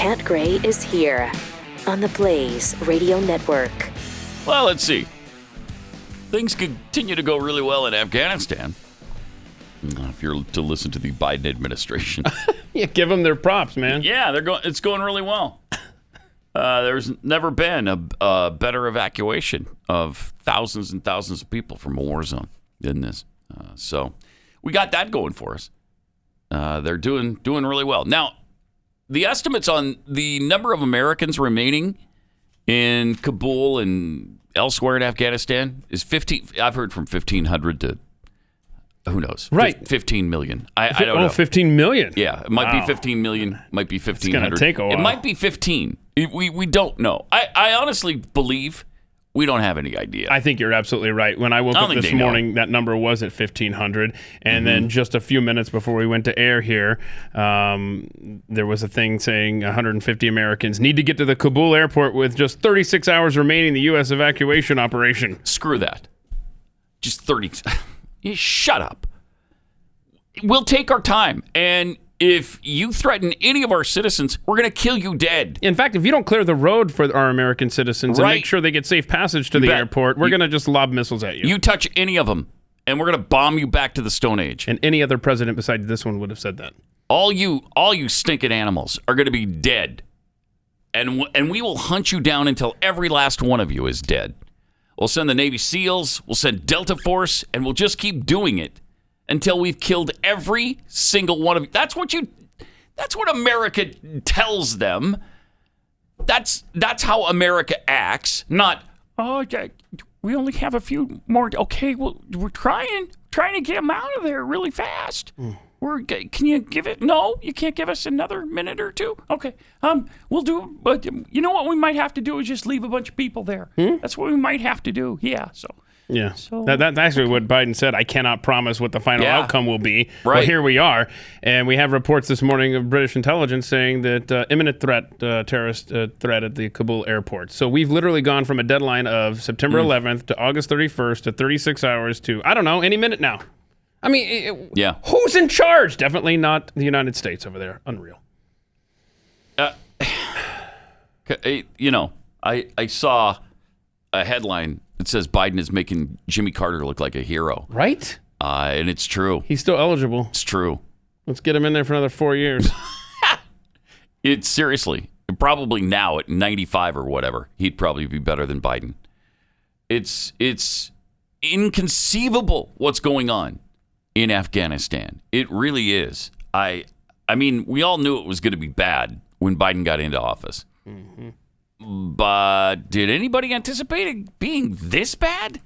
Grant Gray is here on the Blaze Radio Network. Well, let's see. Things continue to go really well in Afghanistan. If you're to listen to the Biden administration. Yeah, give them their props, man. Yeah, it's going really well. There's never been a better evacuation of thousands and thousands of people from a war zone than this. So we got that going for us. They're doing really well. Now, the estimates on the number of Americans remaining in Kabul and elsewhere in Afghanistan is 15. I've heard from 1,500 to who knows? Right. 15 million. I don't know. 15 million? Yeah. It might be 15 million. Might be 1,500. It's going to take a while. It might be 15. We don't know. I honestly believe we don't have any idea. I think you're absolutely right. When I woke up this morning, that number was at 1,500. And then just a few minutes before we went to air here, there was a thing saying 150 Americans need to get to the Kabul airport with just 36 hours remaining the U.S. evacuation operation. Screw that. Just 30. Shut up. We'll take our time. And if you threaten any of our citizens, we're going to kill you dead. In fact, if you don't clear the road for our American citizens and make sure they get safe passage to the airport, we're going to just lob missiles at you. You touch any of them, and we're going to bomb you back to the Stone Age. And any other president besides this one would have said that. All you stinking animals are going to be dead. And we will hunt you down until every last one of you is dead. We'll send the Navy SEALs, we'll send Delta Force, and we'll just keep doing it until we've killed every single one of you. That's what America tells them. That's how America acts. Not, we only have a few more. Okay, well, we're trying to get them out of there really fast. Can you give it? No, you can't give us another minute or two. Okay, we'll do it. But you know what we might have to do is just leave a bunch of people there. That's what we might have to do. Yeah. Yeah, so, that's actually what Biden said. I cannot promise what the final outcome will be. Right. Well, here we are. And we have reports this morning of British intelligence saying that imminent terrorist threat at the Kabul airport. So we've literally gone from a deadline of September 11th to August 31st to 36 hours to, I don't know, any minute now. I mean, who's in charge? Definitely not the United States over there. Unreal. I saw a headline that says Biden is making Jimmy Carter look like a hero. Right? And it's true. He's still eligible. It's true. Let's get him in there for another 4 years. It's seriously, probably now at 95 or whatever, he'd probably be better than Biden. It's inconceivable what's going on in Afghanistan. It really is. I mean, we all knew it was going to be bad when Biden got into office. Mm-hmm. But did anybody anticipate it being this bad?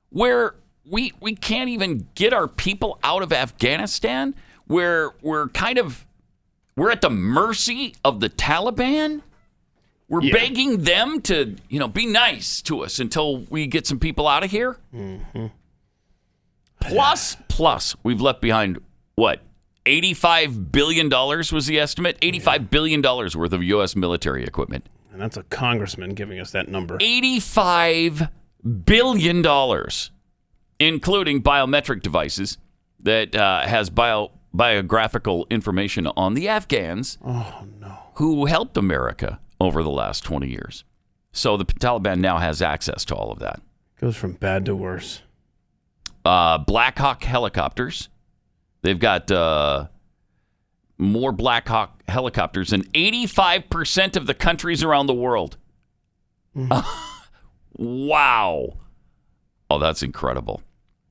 Where we can't even get our people out of Afghanistan? Where we're at the mercy of the Taliban? We're begging them to, be nice to us until we get some people out of here? Mm-hmm. Plus, we've left behind, what, $85 billion was the estimate? $85 billion worth of U.S. military equipment. And that's a congressman giving us that number. $85 billion, including biometric devices that has biographical information on the Afghans who helped America over the last 20 years. So the Taliban now has access to all of that. Goes from bad to worse. Black Hawk helicopters. They've got more Black Hawk helicopters than 85% of the countries around the world. Wow. Oh, that's incredible.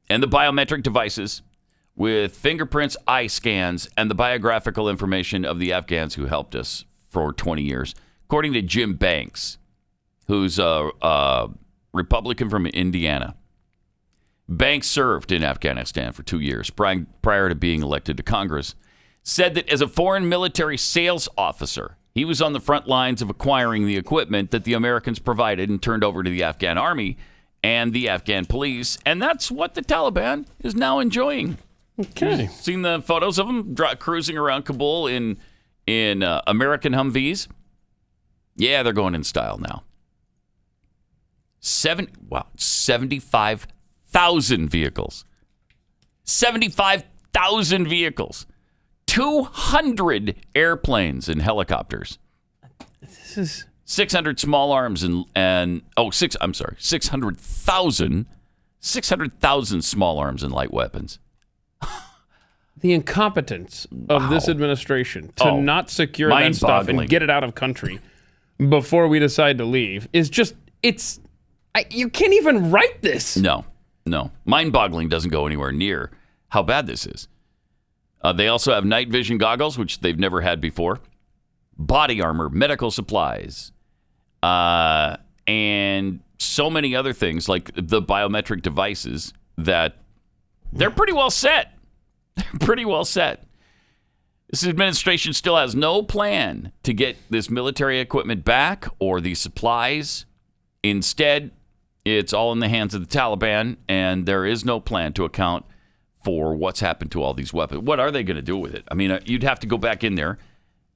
And the biometric devices with fingerprints, eye scans, and the biographical information of the Afghans who helped us for 20 years. According to Jim Banks, who's a Republican from Indiana. Banks served in Afghanistan for 2 years prior to being elected to Congress. Said that as a foreign military sales officer, he was on the front lines of acquiring the equipment that the Americans provided and turned over to the Afghan army and the Afghan police. And that's what the Taliban is now enjoying. Okay. Seen the photos of them cruising around Kabul in American Humvees? Yeah, they're going in style now. 75,000 vehicles. 75,000 vehicles. 200 airplanes and helicopters. This is 600 small arms and 600,000 small arms and light weapons. The incompetence of this administration to not secure that stuff and get it out of country before we decide to leave is just, you can't even write this. No. Mind-boggling doesn't go anywhere near how bad this is. They also have night vision goggles, which they've never had before, body armor, medical supplies, and so many other things like the biometric devices that they're pretty well set. They're pretty well set. This administration still has no plan to get this military equipment back or these supplies. Instead, it's all in the hands of the Taliban, and there is no plan to account for what's happened to all these weapons. What are they going to do with it? I mean, you'd have to go back in there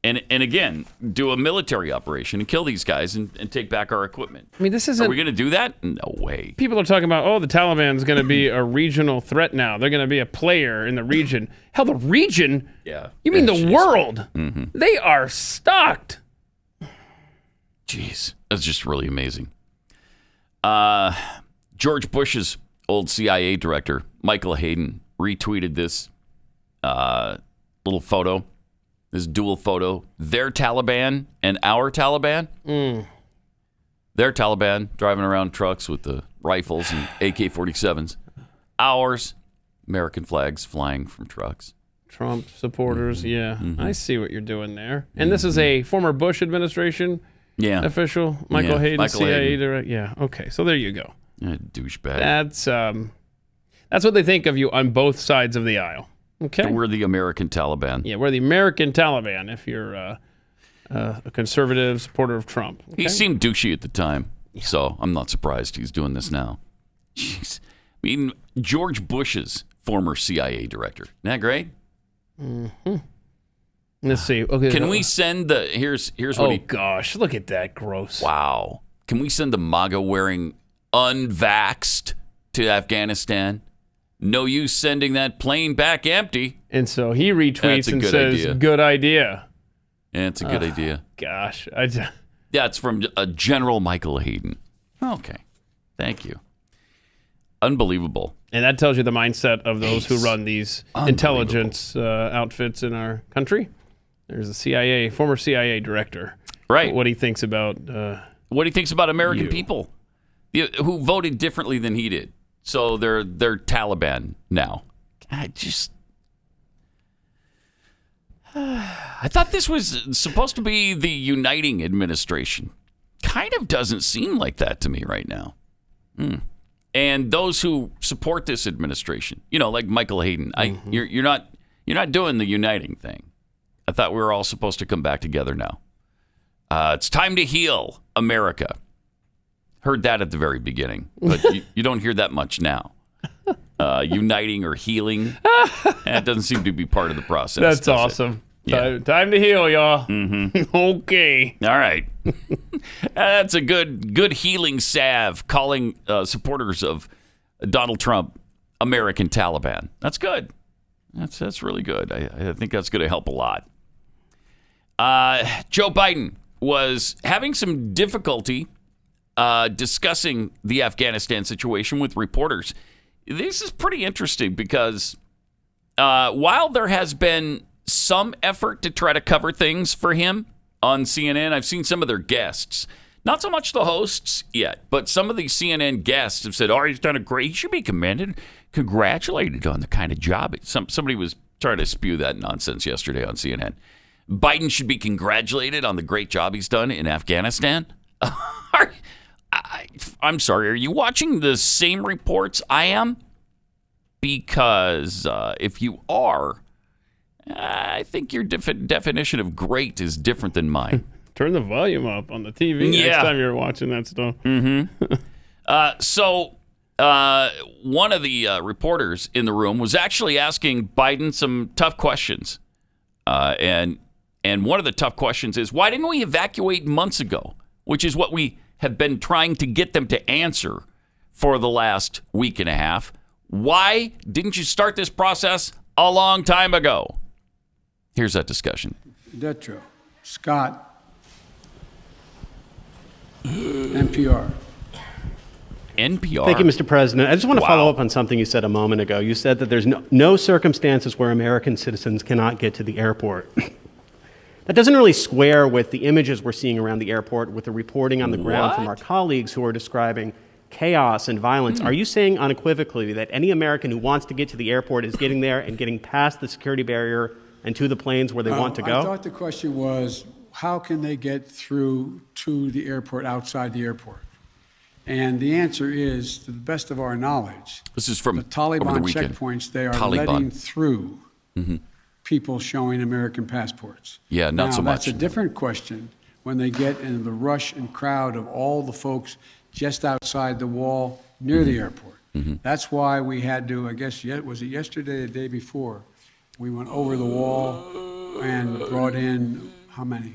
and again, do a military operation and kill these guys and take back our equipment. I mean, this isn't... Are we going to do that? No way. People are talking about, the Taliban's going to be a regional threat now. They're going to be a player in the region. Hell, the region? Yeah. You mean the world? Mm-hmm. They are stocked. Jeez, that's just really amazing. George Bush's old CIA director, Michael Hayden, retweeted this little photo. This dual photo, their Taliban and our Taliban. Their Taliban driving around trucks with the rifles and AK-47s. Ours, American flags flying from trucks. Trump supporters, I see what you're doing there. And this is a former Bush administration official, Michael Hayden, CIA director. Yeah, okay, so there you go. Douchebag. That's what they think of you on both sides of the aisle. Okay. We're the American Taliban. Yeah, we're the American Taliban if you're a conservative supporter of Trump. Okay? He seemed douchey at the time, so I'm not surprised he's doing this now. Jeez. I mean, George Bush's former CIA director. Isn't that great? Mm-hmm. Let's see. Okay. Can we send the... Here's what he... Oh, gosh. Look at that. Gross. Wow. Can we send the MAGA-wearing unvaxxed to Afghanistan? No use sending that plane back empty. And so he retweets and says, good idea. Yeah, it's a good idea. Gosh. Yeah, it's from General Michael Hayden. Okay. Thank you. Unbelievable. And that tells you the mindset of those who run these intelligence outfits in our country. There's a former CIA director. Right. What he thinks about... what he thinks about American people who voted differently than he did. So they're Taliban now. I thought this was supposed to be the uniting administration. Kind of doesn't seem like that to me right now. And those who support this administration, like Michael Hayden, you're not doing the uniting thing. I thought we were all supposed to come back together now. It's time to heal America. Heard that at the very beginning, but you don't hear that much now. Uniting or healing, that doesn't seem to be part of the process. That's awesome. Yeah. Time to heal, y'all. Mm-hmm. Okay. All right. That's a good healing salve, calling supporters of Donald Trump American Taliban. That's good. That's really good. I think that's going to help a lot. Joe Biden was having some difficulty discussing the Afghanistan situation with reporters. This is pretty interesting because while there has been some effort to try to cover things for him on CNN, I've seen some of their guests, not so much the hosts yet, but some of these CNN guests have said, he's done he should be congratulated on the kind of job. Somebody was trying to spew that nonsense yesterday on CNN. Biden should be congratulated on the great job he's done in Afghanistan. I'm sorry, are you watching the same reports I am? Because if you are, I think your definition of great is different than mine. Turn the volume up on the TV next time you're watching that stuff. Mm-hmm. So one of the reporters in the room was actually asking Biden some tough questions. And one of the tough questions is, why didn't we evacuate months ago? Which is what we have been trying to get them to answer for the last week and a half. Why didn't you start this process a long time ago? Here's that discussion. Detro, Scott, NPR. NPR. Thank you, Mr. President. I just want to follow up on something you said a moment ago. You said that there's no circumstances where American citizens cannot get to the airport. That doesn't really square with the images we're seeing around the airport, with the reporting on the ground from our colleagues who are describing chaos and violence. Are you saying unequivocally that any American who wants to get to the airport is getting there and getting past the security barrier and to the planes where they want to go? I thought the question was, how can they get through to the airport outside the airport? And the answer is, to the best of our knowledge, this is from the Taliban checkpoints, they are letting through people showing American passports. Yeah, not so much. That's a different question when they get into the rush and crowd of all the folks just outside the wall near the airport. That's why we had to, I guess, was it yesterday or the day before, we went over the wall and brought in, how many?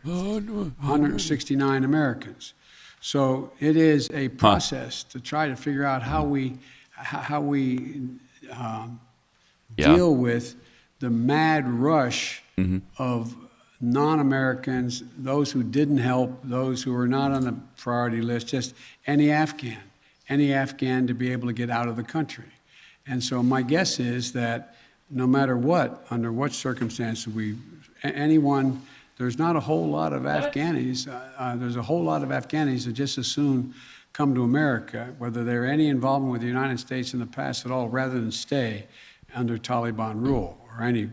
169 Americans. So it is a process to try to figure out how we deal with the mad rush of non-Americans, those who didn't help, those who are not on the priority list, just any Afghan to be able to get out of the country. And so my guess is that no matter what, under what circumstances there's not a whole lot of Afghanis. There's a whole lot of Afghanis that just as soon come to America, whether they're any involvement with the United States in the past at all, rather than stay under Taliban rule or any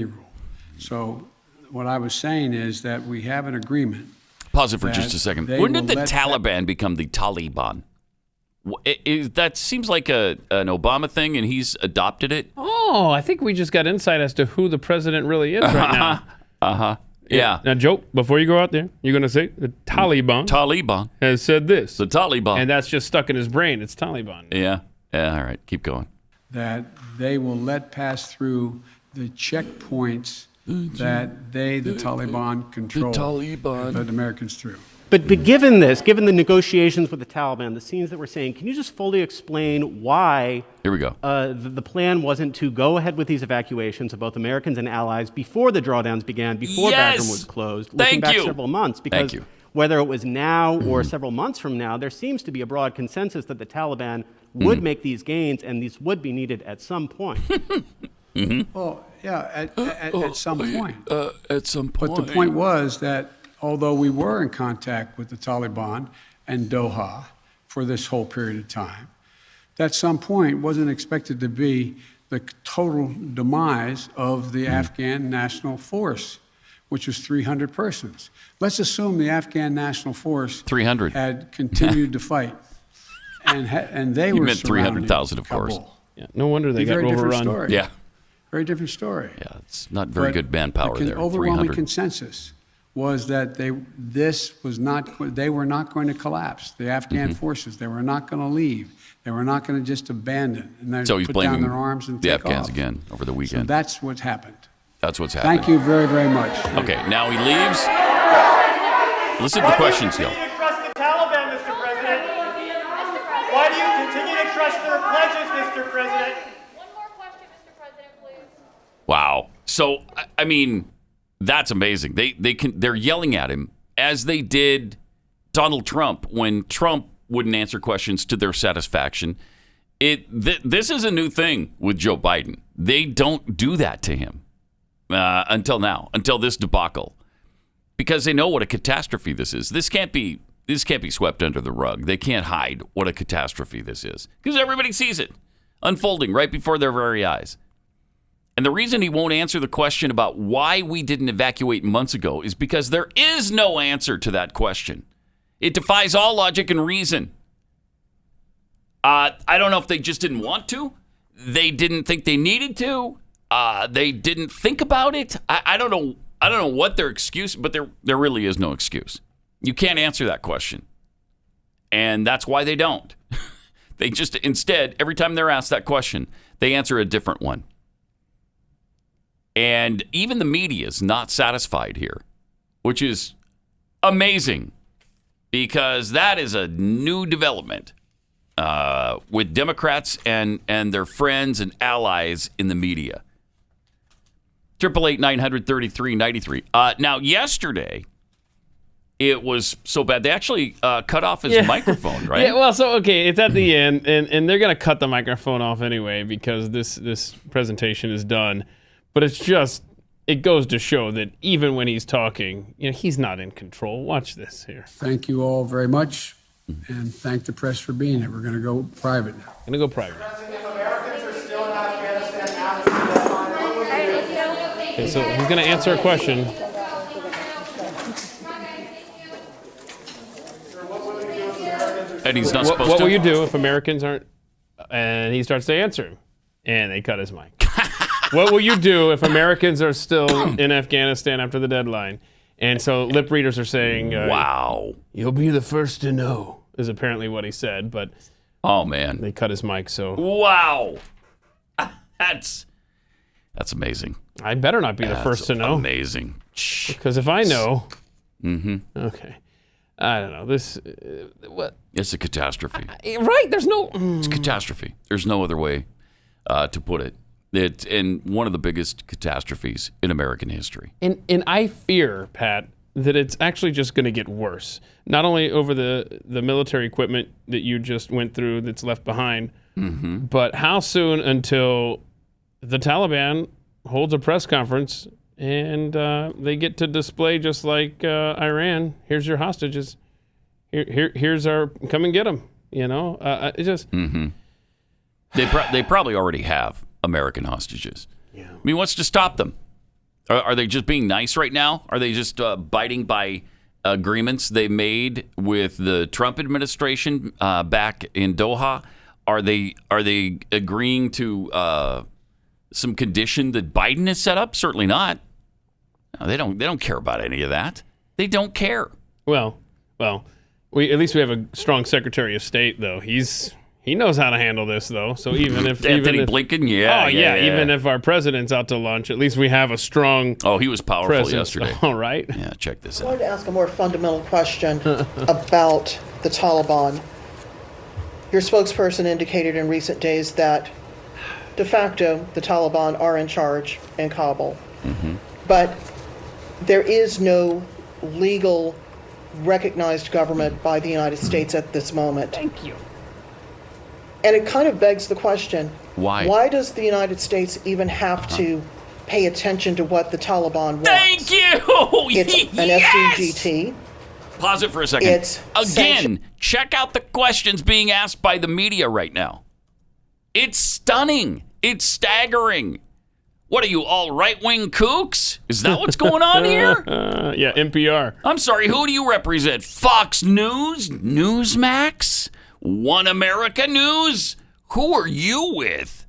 rule. So what I was saying is that we have an agreement. Pause it for just a second. When did the Taliban become the Taliban? That seems like an Obama thing, and he's adopted it. Oh, I think we just got insight as to who the president really is right now. Yeah. Now, Joe, before you go out there, you're going to say the Taliban has said this. The Taliban. And that's just stuck in his brain. It's Taliban. Yeah. All right. Keep going. That they will let pass through the checkpoints that the Taliban control. The Taliban. Let Americans through. But given the negotiations with the Taliban, the scenes that we're seeing, can you just fully explain why here we go. The plan wasn't to go ahead with these evacuations of both Americans and allies before the drawdowns began, before Bagram was closed, looking back several months? Because whether it was now or several months from now, there seems to be a broad consensus that the Taliban would make these gains, and these would be needed at some point. Well, yeah, at some point. At some point. But the point was that although we were in contact with the Taliban and Doha for this whole period of time, at some point wasn't expected to be the total demise of the Afghan National Force, which was 300 persons. Let's assume the Afghan National Force 300 had continued to fight, and they were meant 300,000, of course. Yeah, no wonder they got overrun. Story. Yeah, very different story. Yeah, it's not very good manpower there. The overwhelming consensus was that they were not going to collapse. The Afghan forces, they were not going to leave. They were not going to just abandon and so he's put blaming down their arms and the take Afghans off. again over the weekend. So that's what's happened. That's what's happened. Thank you very, very much. Okay, now he leaves. Listen to the questions, Hill. Why do you continue to trust the Taliban, Mr. President? Why do you continue to trust their pledges, Mr. President? One more question, Mr. President, please. Wow. So, I mean, that's amazing. They're yelling at him as they did Donald Trump when Trump wouldn't answer questions to their satisfaction. This is a new thing with Joe Biden. They don't do that to him until now, until this debacle, because they know what a catastrophe this is. This can't be swept under the rug. They can't hide what a catastrophe this is because everybody sees it unfolding right before their very eyes. And the reason he won't answer the question about why we didn't evacuate months ago is because there is no answer to that question. It defies all logic and reason. I don't know if they just didn't want to. They didn't think they needed to. They didn't think about it. I don't know. I don't know what their excuse, but there really is no excuse. You can't answer that question. And that's why they don't. They just, instead, every time they're asked that question, they answer a different one. And even the media is not satisfied here, which is amazing because that is a new development with Democrats and their friends and allies in the media. 888-900-3393. Now, yesterday, it was so bad they actually cut off his microphone, right? Yeah, well, so, okay, it's at the end, and they're going to cut the microphone off anyway because this presentation is done. But it's just, it goes to show that even when he's talking, he's not in control. Watch this here. Thank you all very much, and thank the press for being here. We're going to go private now. Going to go private. If Americans are still in Afghanistan after the deadline, Okay, so he's going to answer a question. And he's not supposed What to. will you do if Americans aren't? And he starts to answer him, and they cut his mic. What will you do if Americans are still in Afghanistan after the deadline? And so lip readers are saying, wow. You'll be the first to know, is apparently what he said. But oh, man. They cut his mic, so. Wow. That's amazing. I better not be the first to know. Amazing. Because if I know. Okay. I don't know. This. What? It's a catastrophe. Right. There's no. It's a catastrophe. There's no other way to put it. It's in one of the biggest catastrophes in American history. And I fear, Pat, that it's actually just going to get worse. Not only over the military equipment that you just went through that's left behind, but how soon until the Taliban holds a press conference and they get to display just like Iran. Here's your hostages. Here's our come and get them. It just. They probably already have American hostages. Yeah. I mean, what's to stop them? Are they just being nice right now? Are they just abiding by agreements they made with the Trump administration back in Doha? Are they agreeing to some condition that Biden has set up? Certainly not. No, they don't care about any of that. They don't care. Well, at least we have a strong Secretary of State, though. He knows how to handle this, though. So even if Blinken, even if our president's out to lunch, at least we have a strong. Oh, he was powerful presence. yesterday. All right. Yeah, check this I out. wanted to ask a more fundamental question about the Taliban. Your spokesperson indicated in recent days that de facto the Taliban are in charge in Kabul, but there is no legal recognized government by the United States at this moment. Thank you. And it kind of begs the question, why? Why does the United States even have to pay attention to what the Taliban wants? Thank you! It's an FDGT. Pause it for a second. Again, check out the questions being asked by the media right now. It's stunning. It's staggering. What are you, all right-wing kooks? Is that what's going on here? Yeah, NPR. I'm sorry, who do you represent? Fox News? Newsmax? One America News? Who are you with?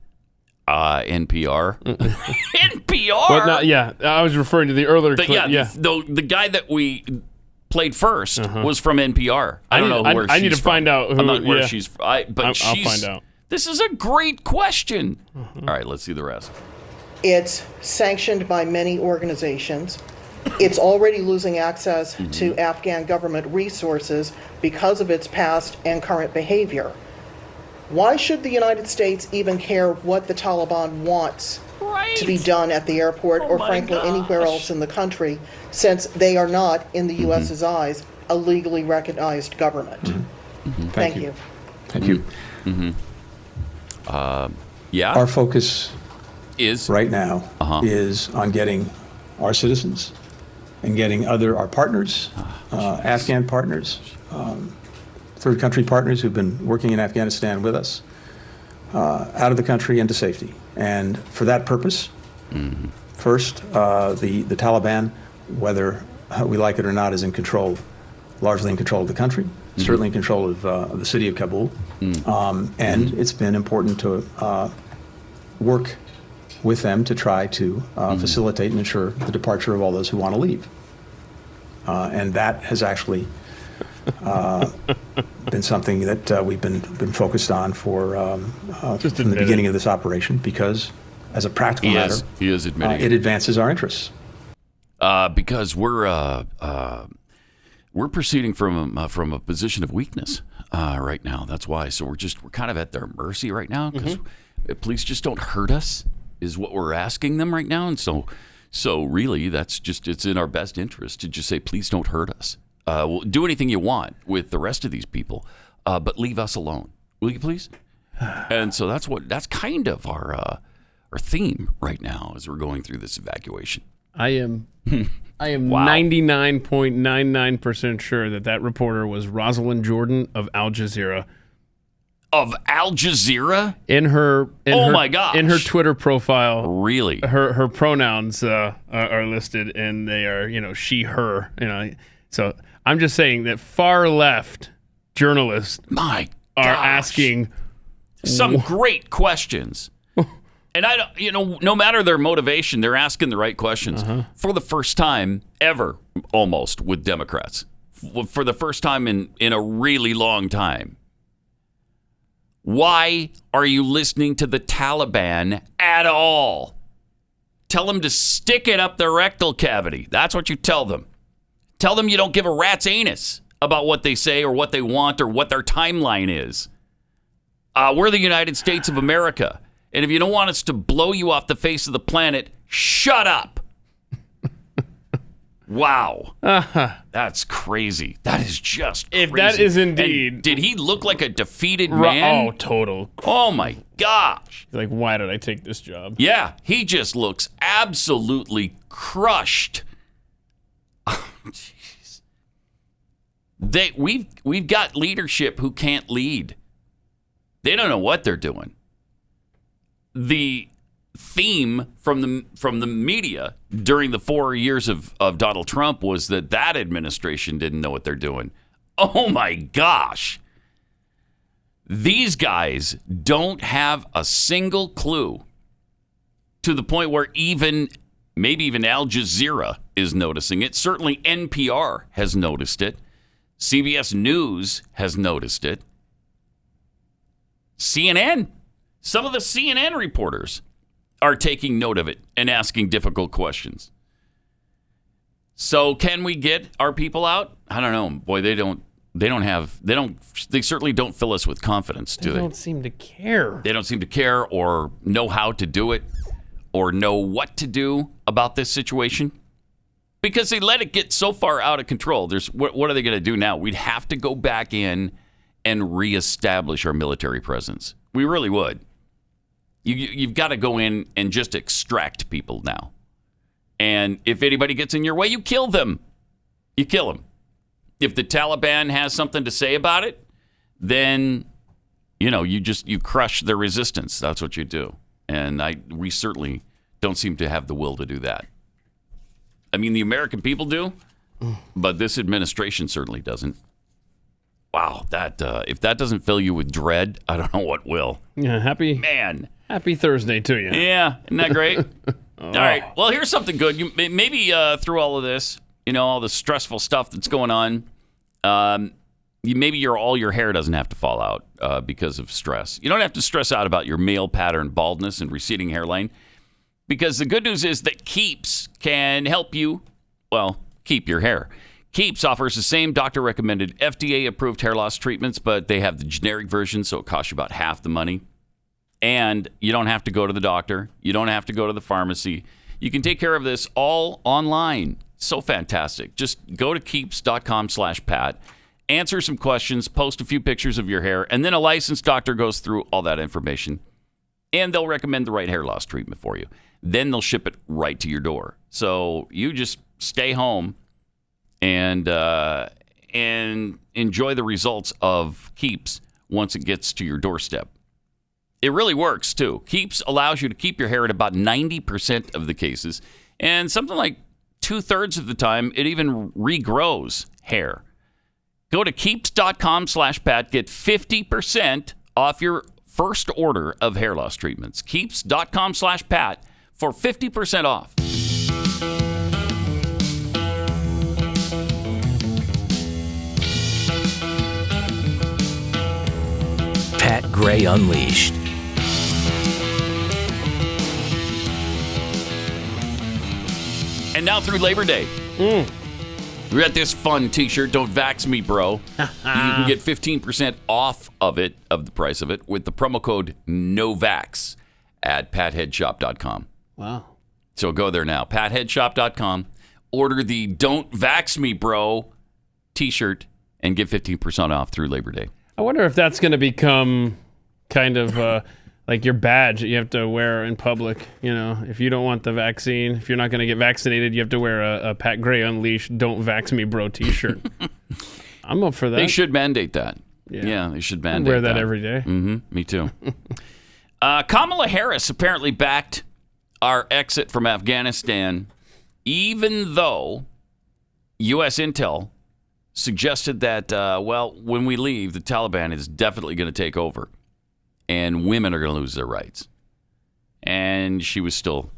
NPR. NPR? Well, I was referring to the earlier clip. The guy that we played first was from NPR. I don't know where she's from. I need to find out who. I'm not where she's from. I'll find out. This is a great question. All right, let's see the rest. It's sanctioned by many organizations. It's already losing access to Afghan government resources because of its past and current behavior. Why should the United States even care what the Taliban wants to be done at the airport or frankly anywhere else in the country, since they are not, in the U.S.'s eyes, a legally recognized government? Thank you. Thank you. Yeah. Our focus is right now is on getting our citizens and getting our partners, Afghan partners, third country partners who've been working in Afghanistan with us, out of the country into safety. And for that purpose, first, the Taliban, whether we like it or not, is largely in control of the country, certainly in control of the city of Kabul. And it's been important to work with them to try to facilitate and ensure the departure of all those who want to leave. And that has actually been something that we've been focused on from the beginning of this operation, because as a practical matter, he is admitting it advances our interests. Because we're proceeding from a position of weakness right now. That's why. So we're kind of at their mercy right now, because police just don't hurt us, is what we're asking them right now. And so really, it's in our best interest to just say, please don't hurt us. Do anything you want with the rest of these people, but leave us alone. Will you please? And so that's kind of our theme right now as we're going through this evacuation. I am 99.99% sure that reporter was Rosalind Jordan of Al Jazeera. Of Al Jazeera? My gosh. In her Twitter profile. Really? Her pronouns are listed, and they are, she, her. So I'm just saying that far left journalists are asking some great questions. And I don't, no matter their motivation, they're asking the right questions for the first time ever, almost, with Democrats. For the first time in a really long time. Why are you listening to the Taliban at all? Tell them to stick it up their rectal cavity. That's what you tell them. Tell them you don't give a rat's anus about what they say or what they want or what their timeline is. We're the United States of America. And if you don't want us to blow you off the face of the planet, shut up. Wow. That's crazy. That is just crazy. If that is indeed... And did he look like a defeated man? Oh, total. Oh, my gosh. Like, why did I take this job? Yeah, he just looks absolutely crushed. Oh, jeez. We've got leadership who can't lead. They don't know what they're doing. The theme from the media during the 4 years of Donald Trump was that administration didn't know what they're doing. Oh my gosh. These guys don't have a single clue, to the point where maybe even Al Jazeera is noticing it. Certainly NPR has noticed it. CBS News has noticed it. CNN. Some of the CNN reporters are taking note of it and asking difficult questions. So can we get our people out? I don't know. Boy, they certainly don't fill us with confidence, do they? They don't seem to care. They don't seem to care or know how to do it or know what to do about this situation, because they let it get so far out of control. What are they going to do now? We'd have to go back in and reestablish our military presence. We really would. You've got to go in and just extract people now. And if anybody gets in your way, you kill them. You kill them. If the Taliban has something to say about it, then, you crush their resistance. That's what you do. And we certainly don't seem to have the will to do that. I mean, the American people do, but this administration certainly doesn't. Wow, if that doesn't fill you with dread, I don't know what will. Yeah, Happy Thursday to you. Yeah, isn't that great? All right. Well, here's something good. Maybe through all of this, all the stressful stuff that's going on, maybe all your hair doesn't have to fall out because of stress. You don't have to stress out about your male pattern baldness and receding hairline, because the good news is that Keeps can help you, keep your hair. Keeps offers the same doctor-recommended, FDA-approved hair loss treatments, but they have the generic version, so it costs you about half the money. And you don't have to go to the doctor. You don't have to go to the pharmacy. You can take care of this all online. So fantastic. Just go to keeps.com/Pat, answer some questions, post a few pictures of your hair, and then a licensed doctor goes through all that information, and they'll recommend the right hair loss treatment for you. Then they'll ship it right to your door. So you just stay home and enjoy the results of Keeps once it gets to your doorstep. It really works, too. Keeps allows you to keep your hair in about 90% of the cases, and something like 2/3 of the time, it even regrows hair. Go to keeps.com/Pat. Get 50% off your first order of hair loss treatments. Keeps.com/Pat for 50% off. Pat Gray Unleashed. And now through Labor Day. We got this fun t-shirt, Don't Vax Me, Bro. You can get 15% off of the price of it, with the promo code NOVAX at PatHeadShop.com. Wow. So go there now, PatHeadShop.com. Order the Don't Vax Me, Bro T-shirt and get 15% off through Labor Day. I wonder if that's going to become kind of like your badge that you have to wear in public. You know, if you don't want the vaccine, if you're not going to get vaccinated, you have to wear a Pat Gray Unleashed "Don't Vax Me, Bro" T-shirt. I'm up for that. They should mandate that. Yeah, they should mandate wear that every day. Mm-hmm. Me too. Kamala Harris apparently backed our exit from Afghanistan, even though U.S. intel suggested that, when we leave, the Taliban is definitely going to take over, and women are going to lose their rights. And she was still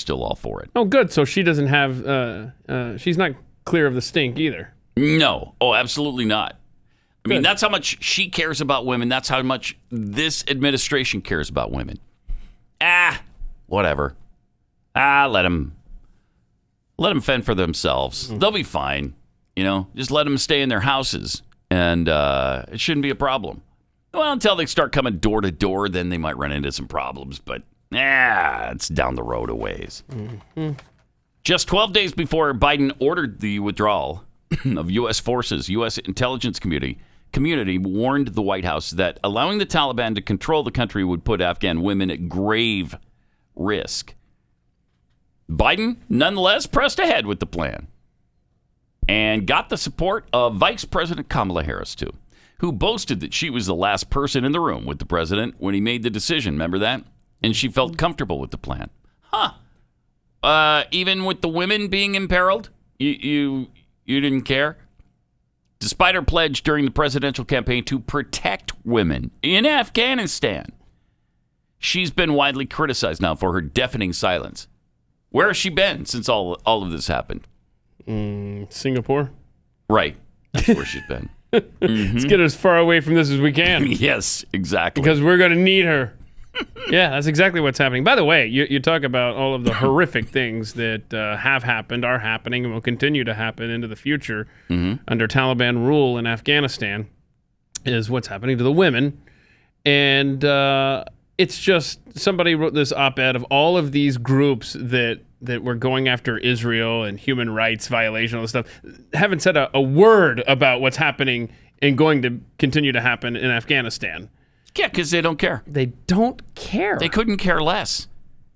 all for it. Oh, good. So she doesn't have. She's not clear of the stink either. No. Oh, absolutely not. I mean, that's how much she cares about women. That's how much this administration cares about women. Whatever. Let them fend for themselves. They'll be fine. You know, just let them stay in their houses, and it shouldn't be a problem. Well, until they start coming door to door, then they might run into some problems. But it's down the road a ways. Mm-hmm. Just 12 days before Biden ordered the withdrawal of U.S. forces, U.S. intelligence community warned the White House that allowing the Taliban to control the country would put Afghan women at grave risk. Biden, nonetheless, pressed ahead with the plan and got the support of Vice President Kamala Harris, too, who boasted that she was the last person in the room with the president when he made the decision. Remember that? And she felt comfortable with the plan. Even with the women being imperiled, you didn't care? Despite her pledge during the presidential campaign to protect women in Afghanistan, she's been widely criticized now for her deafening silence. Where has she been since all of this happened? Singapore? Right. That's where she's been. Mm-hmm. Let's get as far away from this as we can. Yes, exactly. Because we're going to need her. Yeah, that's exactly what's happening. By the way, you talk about all of the horrific things that have happened, are happening, and will continue to happen into the future under Taliban rule in Afghanistan, is what's happening to the women. And it's just, somebody wrote this op-ed of all of these groups that were going after Israel and human rights violation, all this stuff, haven't said a word about what's happening and going to continue to happen in Afghanistan. Yeah, because they don't care. They don't care. They couldn't care less.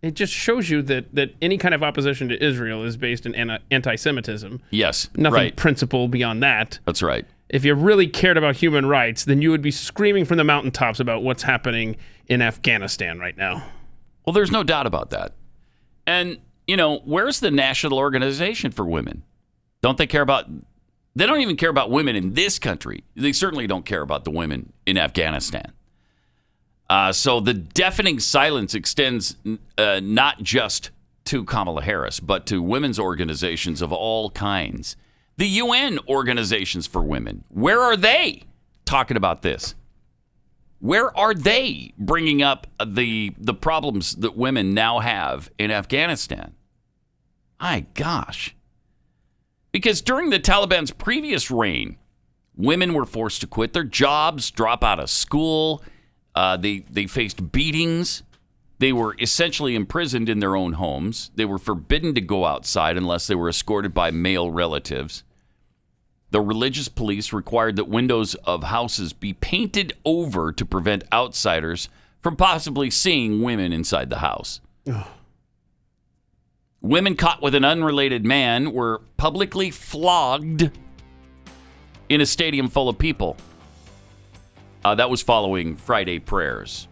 It just shows you that any kind of opposition to Israel is based in anti-Semitism. Yes, Nothing principle beyond that. That's right. If you really cared about human rights, then you would be screaming from the mountaintops about what's happening in Afghanistan right now. Well, there's no doubt about that. And, where's the National Organization for Women? Don't they care about... They don't even care about women in this country. They certainly don't care about the women in Afghanistan. So the deafening silence extends not just to Kamala Harris, but to women's organizations of all kinds. The UN organizations for women. Where are they talking about this? Where are they bringing up the problems that women now have in Afghanistan? My gosh. Because during the Taliban's previous reign, women were forced to quit their jobs, drop out of school. They faced beatings. They were essentially imprisoned in their own homes. They were forbidden to go outside unless they were escorted by male relatives. The religious police required that windows of houses be painted over to prevent outsiders from possibly seeing women inside the house. Ugh. Women caught with an unrelated man were publicly flogged in a stadium full of people. That was following Friday prayers.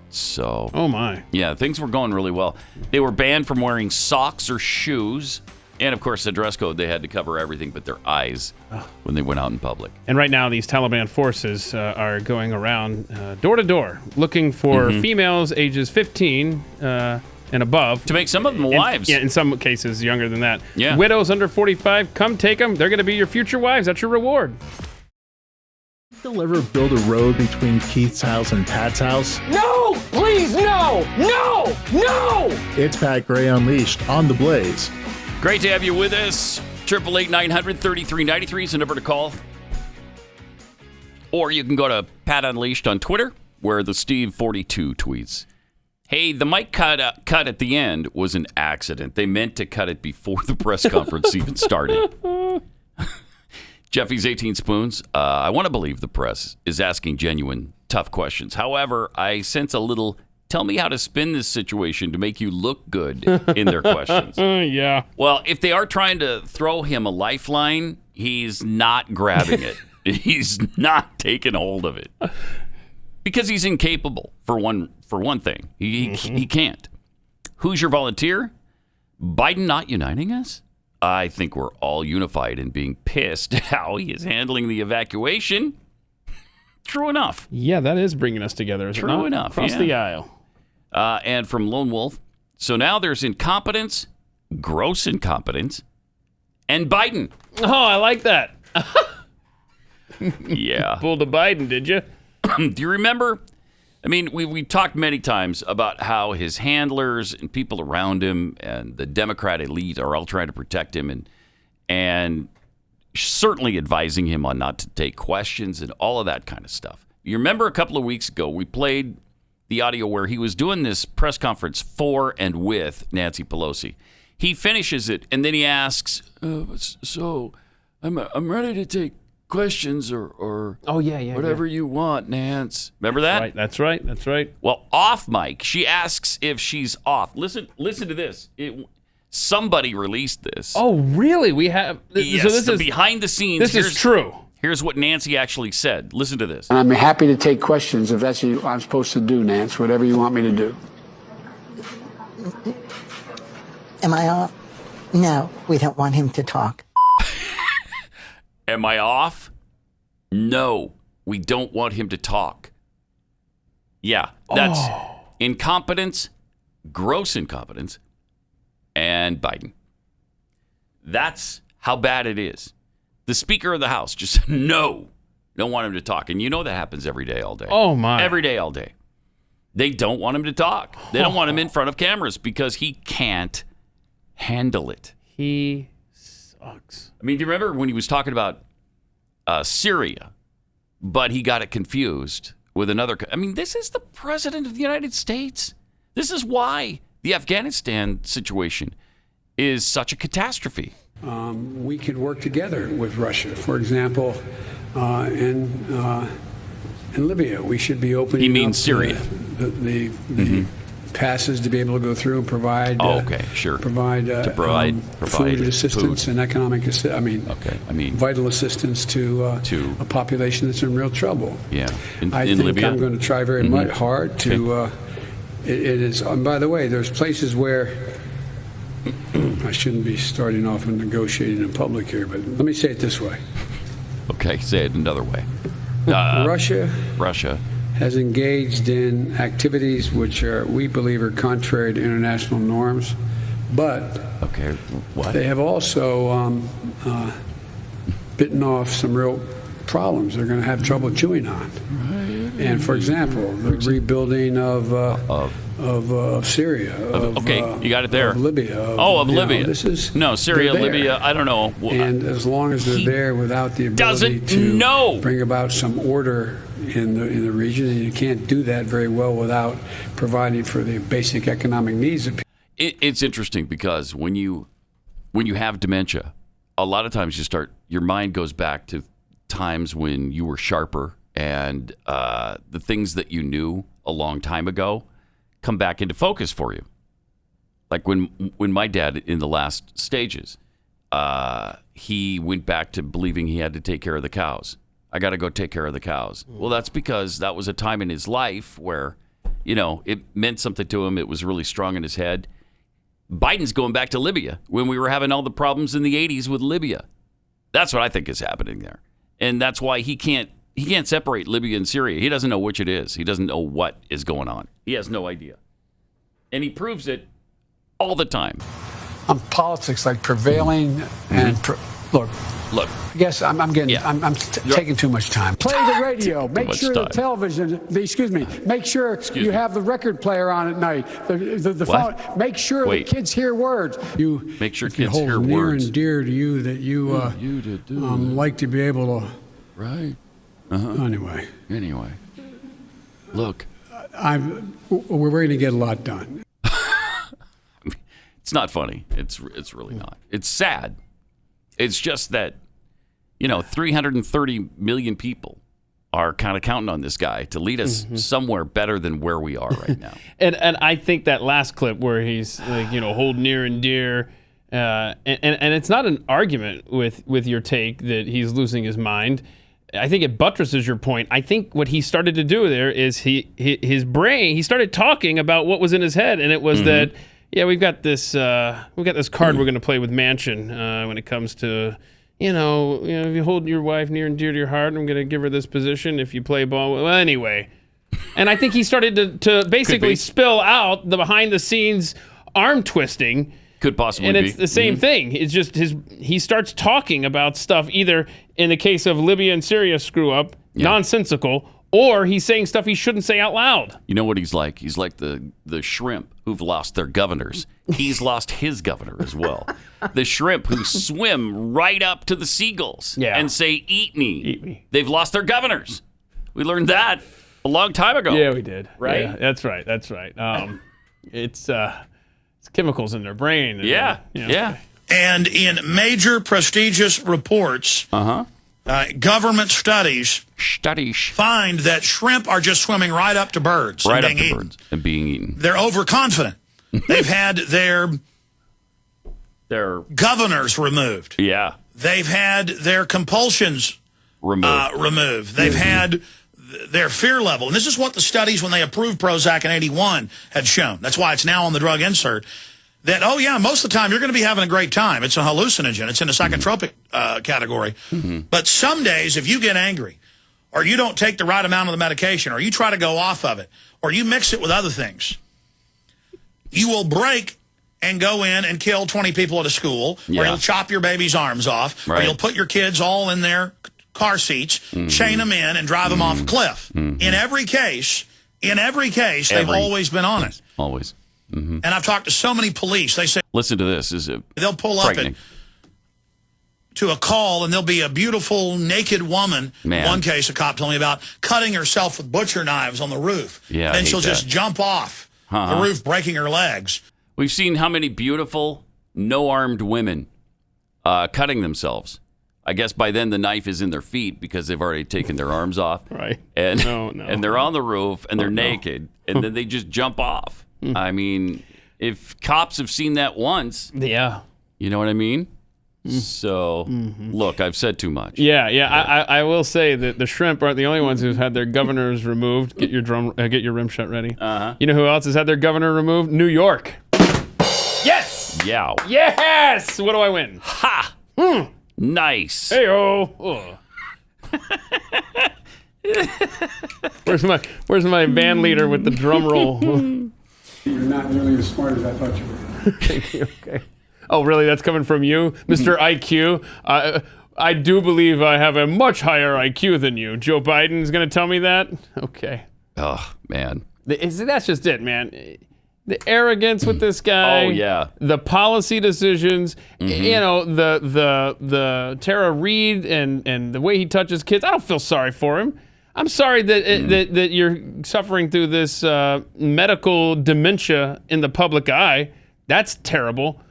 So, oh my. Yeah, things were going really well. They were banned from wearing socks or shoes. And, of course, the dress code, they had to cover everything but their eyes when they went out in public. And right now, these Taliban forces are going around door to door looking for females ages 15 and above. To make some of them wives. Yeah, in some cases, younger than that. Yeah. Widows under 45, come take them. They're going to be your future wives. That's your reward. You'll ever build a road between Keith's house and Pat's house? No! Please, no! No! No! It's Pat Gray Unleashed on The Blaze. Great to have you with us. 888-900-3393 is the number to call. Or you can go to Pat Unleashed on Twitter, where the Steve42 tweets. Hey, the mic cut at the end was an accident. They meant to cut it before the press conference even started. Jeffy's 18 Spoons. I want to believe the press is asking genuine, tough questions. However, I sense a little, tell me how to spin this situation to make you look good in their questions. Yeah. Well, if they are trying to throw him a lifeline, he's not grabbing it. He's not taking hold of it. Because he's incapable, for one thing. He can't. Who's your volunteer? Biden not uniting us? I think we're all unified in being pissed at how he is handling the evacuation. True enough. Yeah, that is bringing us together, is it not? True enough, Across yeah. the aisle. And from Lone Wolf, so now there's incompetence, gross incompetence, and Biden. Oh, I like that. Yeah. Pulled a Biden, did you? Do you remember? I mean, we've talked many times about how his handlers and people around him and the Democrat elite are all trying to protect him and certainly advising him on not to take questions and all of that kind of stuff. You remember a couple of weeks ago, we played the audio where he was doing this press conference for and with Nancy Pelosi. He finishes it, and then he asks, so I'm ready to take questions or whatever you want, Nance. Remember that? That's right. Well, off mic, she asks if she's off. Listen to this. Somebody released this. Oh, really? We have. Yes, so this is behind the scenes. This is true. Here's what Nancy actually said. Listen to this. I'm happy to take questions if that's what I'm supposed to do, Nance, whatever you want me to do. Am I off? No, we don't want him to talk. Am I off? No, we don't want him to talk. Yeah, that's incompetence, gross incompetence, and Biden. That's how bad it is. The Speaker of the House just said, no, don't want him to talk. And you know that happens every day, all day. Oh, my. Every day, all day. They don't want him to talk. They don't want him in front of cameras because he can't handle it. He sucks. I mean, do you remember when he was talking about Syria, but he got it confused with another? I mean, this is the President of the United States. This is why the Afghanistan situation is such a catastrophe. We could work together with Russia. For example, in Libya, we should be opening He means up Syria. The passes to be able to go through and provide food assistance and economic vital assistance to a population that's in real trouble. Yeah, I think Libya? I'm going to try very much hard to. It is. And by the way, there's places where I shouldn't be starting off and negotiating in public here, but let me say it this way. Okay, say it another way. Russia has engaged in activities which we believe are contrary to international norms, but they have also bitten off some real problems they're going to have trouble chewing on. And for example, the rebuilding of Syria. You got it there. Of Libya. Libya. Syria, Libya. I don't know. And as long as they're there without the ability to bring about some order in the region, and you can't do that very well without providing for the basic economic needs of people. It's interesting because when you have dementia, a lot of times your mind goes back to times when you were sharper and the things that you knew a long time ago come back into focus for you. Like when my dad, in the last stages, he went back to believing he had to take care of the cows. I got to go take care of the cows. Well, that's because that was a time in his life where, it meant something to him. It was really strong in his head. Biden's going back to Libya when we were having all the problems in the 80s with Libya. That's what I think is happening there. And that's why he can't separate Libya and Syria. He doesn't know which it is. He doesn't know what is going on. He has no idea. And he proves it all the time. On politics, like prevailing and look. I guess I'm taking too much time. Play the radio. Make sure the television. Make sure you have the record player on at night. The phone. Make sure the kids hear words. Make sure kids hear words. Near and dear to you that you like to be able to. Right. Anyway. Look. We're going to get a lot done. It's not funny. It's really not. It's sad. It's just that 330 million people are kind of counting on this guy to lead us somewhere better than where we are right now. and I think that last clip where he's like, hold near and dear, and it's not an argument with your take that he's losing his mind. I think it buttresses your point. I think what he started to do there is his brain, he started talking about what was in his head, and it was that, we've got this card we're going to play with Manchin when it comes to, if you hold your wife near and dear to your heart, I'm going to give her this position if you play ball. Well, anyway. And I think he started to basically spill out the behind-the-scenes arm twisting. Could possibly be. And be. it's the same thing. It's just he starts talking about stuff either in the case of Libya and Syria screw-up, nonsensical, or he's saying stuff he shouldn't say out loud. You know what he's like? He's like the shrimp who've lost their governors. He's lost his governor as well. The shrimp who swim right up to the seagulls and say, "Eat me." Eat me. They've lost their governors. We learned that a long time ago. Yeah, we did. Right? Yeah, that's right. It's chemicals in their brain. Yeah. And in major prestigious reports, government studies find that shrimp are just swimming right up to birds and being eaten. They're overconfident. They've had their governors removed. Yeah. They've had their compulsions removed. They've had their fear level. And this is what the studies when they approved Prozac in 81 had shown. That's why it's now on the drug insert. That, most of the time you're going to be having a great time. It's a hallucinogen. It's in the psychotropic category. But some days if you get angry or you don't take the right amount of the medication or you try to go off of it or you mix it with other things, you will break and go in and kill 20 people at a school or you'll chop your baby's arms off or you'll put your kids all in their car seats, chain them in and drive them off a cliff. In every case, they've always been on it. Always. And I've talked to so many police. They say, listen to this. They'll pull up to a call and there'll be a beautiful naked woman. One case a cop told me about cutting herself with butcher knives on the roof. Yeah, and then she'll just jump off the roof, breaking her legs. We've seen how many beautiful, no-armed women cutting themselves. I guess by then the knife is in their feet because they've already taken their arms off. Right. And, and they're on the roof and they're naked and then they just jump off. I mean, if cops have seen that once, you know what I mean? So, look, I've said too much. Yeah. I will say that the shrimp aren't the only ones who've had their governors removed. Get your rim shot ready. You know who else has had their governor removed? New York. Yes. Yeah. Yes. What do I win? Ha. Nice. Hey-o. Where's my band leader with the drum roll? You're not nearly as smart as I thought you were. Okay. Oh, really? That's coming from you, Mr. IQ? I do believe I have a much higher IQ than you. Joe Biden is going to tell me that? Okay. Oh, man. That's just it, man. The arrogance with this guy. Oh, yeah. The policy decisions. The Tara Reid and the way he touches kids. I don't feel sorry for him. I'm sorry that you're suffering through this medical dementia in the public eye. That's terrible.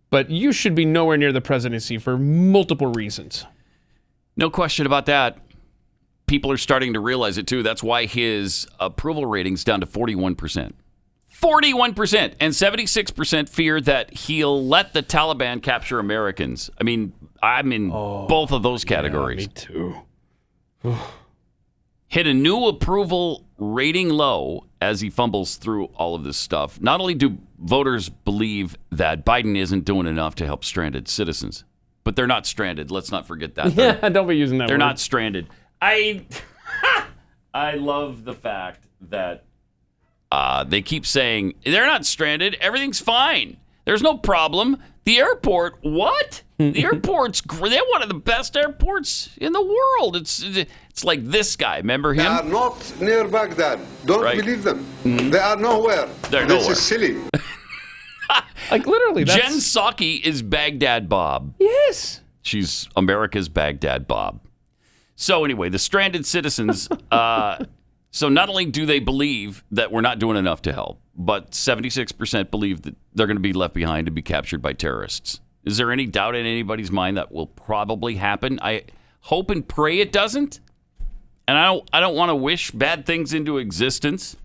But you should be nowhere near the presidency for multiple reasons. No question about that. People are starting to realize it, too. That's why his approval rating's down to 41%. 41%. And 76% fear that he'll let the Taliban capture Americans. I mean, I'm in both of those categories. Yeah, me too. Hit a new approval rating low as he fumbles through all of this stuff. Not only do voters believe that Biden isn't doing enough to help stranded citizens, but they're not stranded. Let's not forget that. Yeah, don't be using that They're word. not stranded. I love the fact that they keep saying, they're not stranded. Everything's fine. There's no problem. The airport, what? The airport's they're one of the best airports in the world. It's like this guy. Remember him? They are not near Baghdad. Don't believe them. They are nowhere. This is silly. Like literally, that's... Jen Psaki is Baghdad Bob. Yes. She's America's Baghdad Bob. So anyway, the stranded citizens, so not only do they believe that we're not doing enough to help, but 76% believe that they're going to be left behind to be captured by terrorists. Is there any doubt in anybody's mind that will probably happen? I hope and pray it doesn't. And I don't want to wish bad things into existence.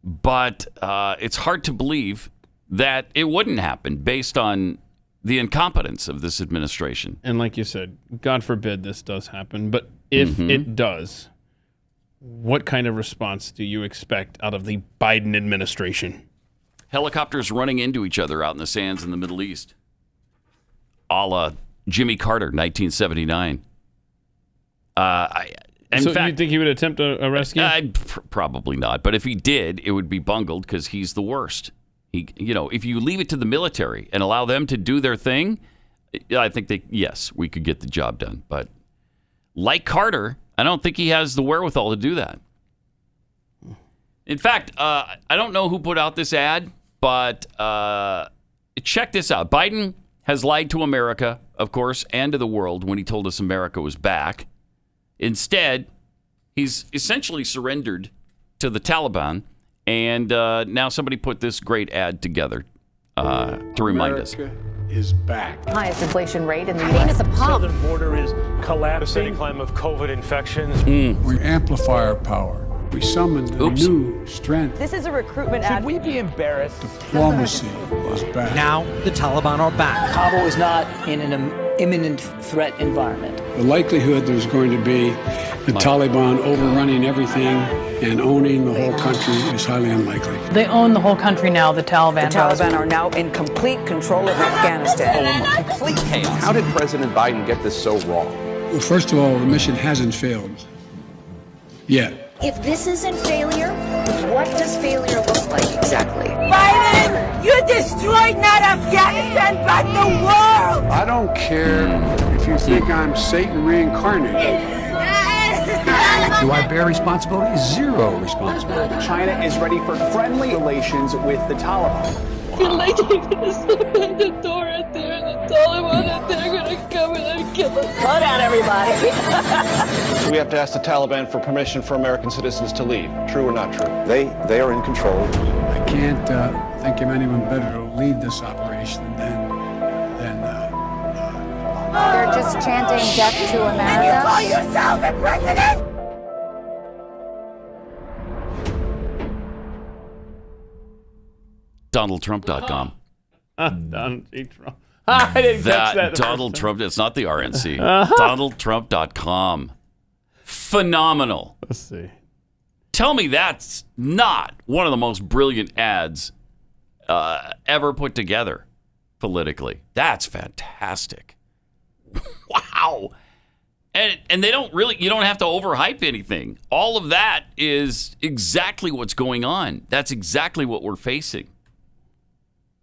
But it's hard to believe that it wouldn't happen based on the incompetence of this administration. And like you said, God forbid this does happen. But if it does, what kind of response do you expect out of the Biden administration? Helicopters running into each other out in the sands in the Middle East. A la Jimmy Carter, 1979. In so fact, you think he would attempt a rescue? Probably not. But if he did, it would be bungled because he's the worst. If you leave it to the military and allow them to do their thing, I think we could get the job done. But like Carter, I don't think he has the wherewithal to do that. In fact, I don't know who put out this ad, but check this out. Biden has lied to America, of course, and to the world when he told us America was back. Instead, he's essentially surrendered to the Taliban, and now somebody put this great ad together to remind us. America is back. Highest inflation rate in the U.S. The southern border is collapsing. Climb of COVID infections. We amplify our power. We summon a new strength. This is a recruitment ad. Should we be embarrassed? Diplomacy is back. Now the Taliban are back. Kabul is not in an imminent threat environment. The likelihood there's going to be the Taliban overrunning everything and owning the whole country is highly unlikely. They own the whole country now, the Taliban. The Taliban are now in complete control of Afghanistan. Complete chaos. How did President Biden get this so wrong? Well, first of all, the mission hasn't failed yet. If this isn't failure, what does failure look like exactly? Biden, you destroyed not Afghanistan, but the world! I don't care if you think I'm Satan reincarnated. Do I bear responsibility? Zero responsibility. China is ready for friendly relations with the Taliban. You're like they're gonna open the door out there and the Taliban and they're gonna come in and kill us. Slow down, everybody. So we have to ask the Taliban for permission for American citizens to leave. True or not true? They are in control. I can't think of anyone better to lead this operation than They're just chanting death to America. And you call yourself the president? DonaldTrump.com. Donald J. Trump. I didn't catch that. Donald Trump. It's not the RNC. DonaldTrump.com. Phenomenal. Let's see. Tell me that's not one of the most brilliant ads ever put together politically. That's fantastic. Wow. And they don't really, you don't have to overhype anything. All of that is exactly what's going on. That's exactly what we're facing.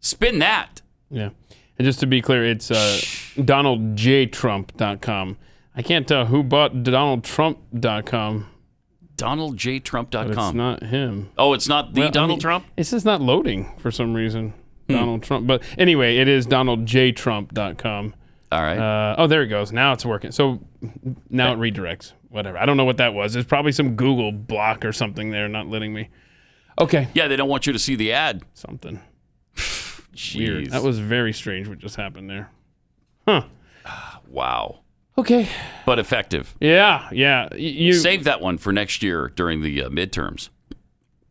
Spin that. Yeah. And just to be clear, it's DonaldJTrump.com. I can't tell who bought DonaldTrump.com. DonaldJTrump.com. But it's not him. Oh, it's not the Donald Trump? It's just not loading for some reason. Donald Trump. But anyway, it is DonaldJTrump.com. All right. Oh, there it goes. Now it's working. So now it redirects. Whatever. I don't know what that was. There's probably some Google block or something there not letting me. Okay. Yeah, they don't want you to see the ad. Something. Jeez. Weird. That was very strange what just happened there. Huh. Wow. Okay. But effective. Yeah. Yeah. You save that one for next year during the midterms.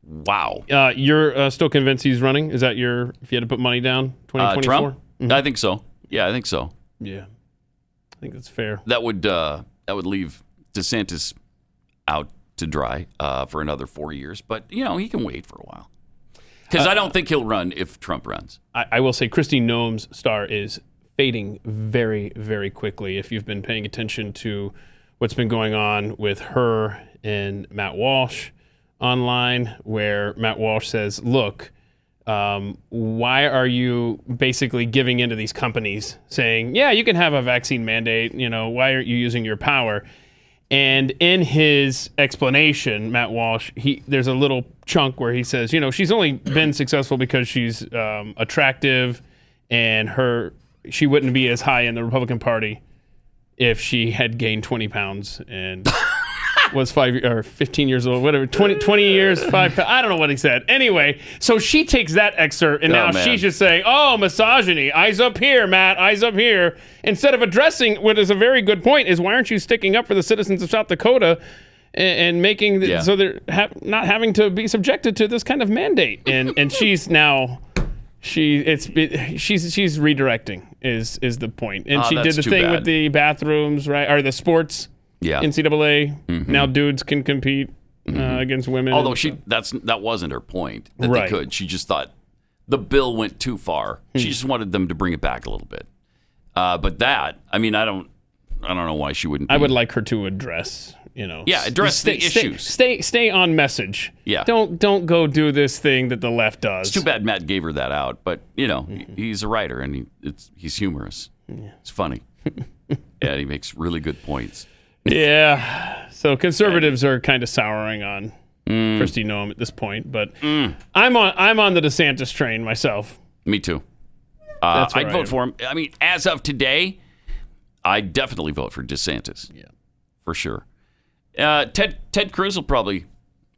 Wow. You're still convinced he's running? Is that if you had to put money down, 2024? Trump? Mm-hmm. I think so. Yeah, I think so. Yeah. I think that's fair. That would leave DeSantis out to dry for another 4 years. But, he can wait for a while. Because I don't think he'll run if Trump runs. I will say Kristi Noem's star is fading very, very quickly. If you've been paying attention to what's been going on with her and Matt Walsh online, where Matt Walsh says, look, why are you basically giving into these companies saying, yeah, you can have a vaccine mandate, why aren't you using your power? And in his explanation, Matt Walsh, there's a little chunk where he says, she's only been successful because she's attractive and she wouldn't be as high in the Republican Party if she had gained 20 pounds. And was 15 years old, whatever, 20 years, 5 I don't know what he said. Anyway, so she takes that excerpt, and now she's just saying, oh, misogyny, eyes up here, Matt, eyes up here. Instead of addressing what is a very good point is, why aren't you sticking up for the citizens of South Dakota and making so they're not having to be subjected to this kind of mandate? And she's now... She's redirecting is the point. And she did the thing with the bathrooms, right? Or the sports, NCAA. Mm-hmm. Now dudes can compete against women. Although that wasn't her point, that they could. She just thought the bill went too far. She just wanted them to bring it back a little bit. But that, I mean, I don't know why she wouldn't. I would like her to address, address the issues. Stay on message. Yeah. Don't go do this thing that the left does. It's too bad Matt gave her that out, but he's a writer and he's humorous. Yeah. It's funny. Yeah, he makes really good points. Yeah. So conservatives are kind of souring on Kristi Noem at this point, but I'm on the DeSantis train myself. Me too. I'd vote for him. I mean, as of today, I'd definitely vote for DeSantis. Yeah, for sure. Ted Cruz will probably,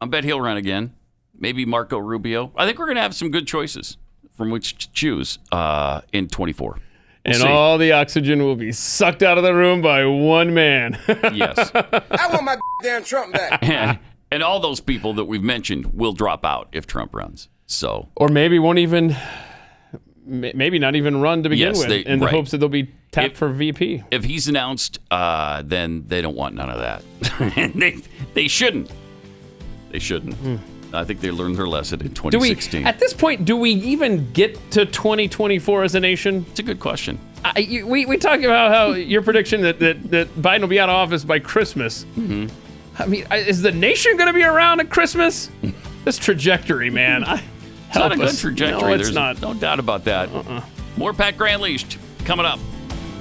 I bet he'll run again. Maybe Marco Rubio. I think we're going to have some good choices from which to choose in 24. We'll see. All the oxygen will be sucked out of the room by one man. Yes. I want my damn Trump back. And all those people that we've mentioned will drop out if Trump runs. So, or maybe won't even, maybe not even run to begin with, in the hopes that they'll be tapped for VP. If he's announced, then they don't want none of that. They shouldn't. They shouldn't. I think they learned their lesson in 2016. At this point, do we even get to 2024 as a nation? It's a good question. We talk about how your prediction that Biden will be out of office by Christmas. Mm-hmm. I mean, is the nation going to be around at Christmas? This trajectory, man. It's not a good trajectory. No, There's no doubt about that. More Pat Grant Unleashed coming up.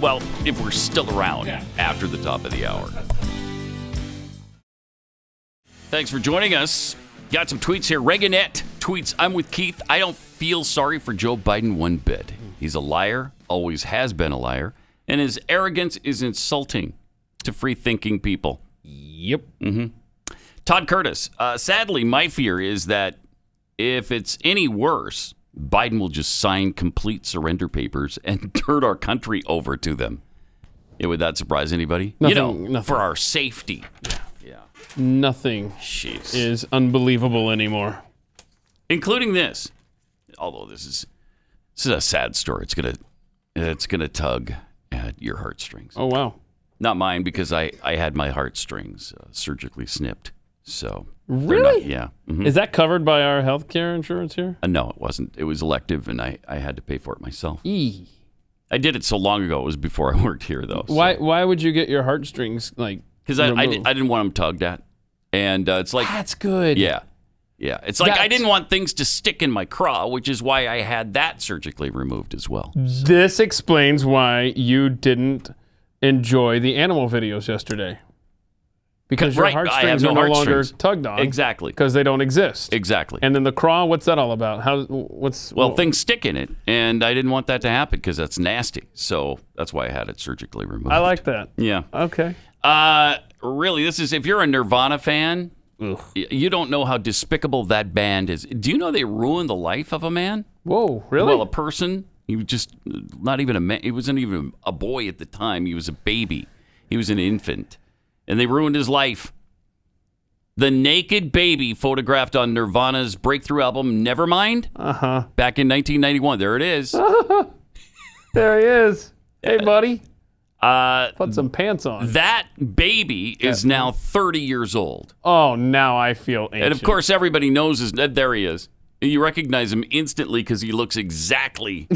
Well, if we're still around after the top of the hour. Thanks for joining us. Got some tweets here. Reaganette tweets, I'm with Keith. I don't feel sorry for Joe Biden one bit. He's a liar, always has been a liar, and his arrogance is insulting to free-thinking people. Yep. Mm-hmm. Todd Curtis, sadly, my fear is that if it's any worse, Biden will just sign complete surrender papers and turn our country over to them. Yeah, would that surprise anybody? Nothing. For our safety. Yeah. Nothing is unbelievable anymore. Including this. Although this is a sad story. It's gonna tug at your heartstrings. Oh, wow. Not mine, because I had my heartstrings surgically snipped. So really? Yeah. Mm-hmm. Is that covered by our health care insurance here? No, it wasn't. It was elective, and I had to pay for it myself. I did it so long ago. It was before I worked here, though. So. Why would you get your heartstrings because I didn't want them tugged at, and it's like that's good. Yeah. It's like I didn't want things to stick in my craw, which is why I had that surgically removed as well. This explains why you didn't enjoy the animal videos yesterday. Because your heartstrings are no longer tugged on. Exactly. Because they don't exist. Exactly. And then the craw, what's that all about? Things stick in it, and I didn't want that to happen because that's nasty. So that's why I had it surgically removed. I like that. Yeah. Okay. Really, if you're a Nirvana fan, you don't know how despicable that band is. Do you know they ruined the life of a man? Whoa, really? Well, a person. He was just not even a man. He wasn't even a boy at the time. He was a baby. He was an infant. And they ruined his life. The naked baby photographed on Nirvana's breakthrough album, Nevermind, back in 1991. There it is. There he is. Hey, buddy. Put some pants on. That baby is now 30 years old. Oh, now I feel ancient. And, of course, everybody knows there he is. You recognize him instantly because he looks exactly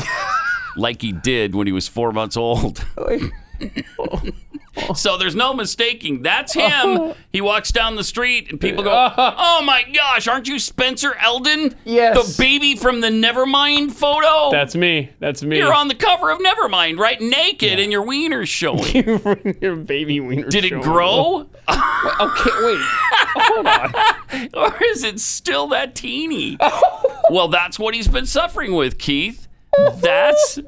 like he did when he was 4 months old. So there's no mistaking. That's him. He walks down the street and people go, oh my gosh, aren't you Spencer Eldon? Yes. The baby from the Nevermind photo? That's me. You're on the cover of Nevermind, right? Naked and your wiener's showing. Your baby wiener Did it grow? Okay, wait. Hold on. Or is it still that teeny? Well, that's what he's been suffering with, Keith. That's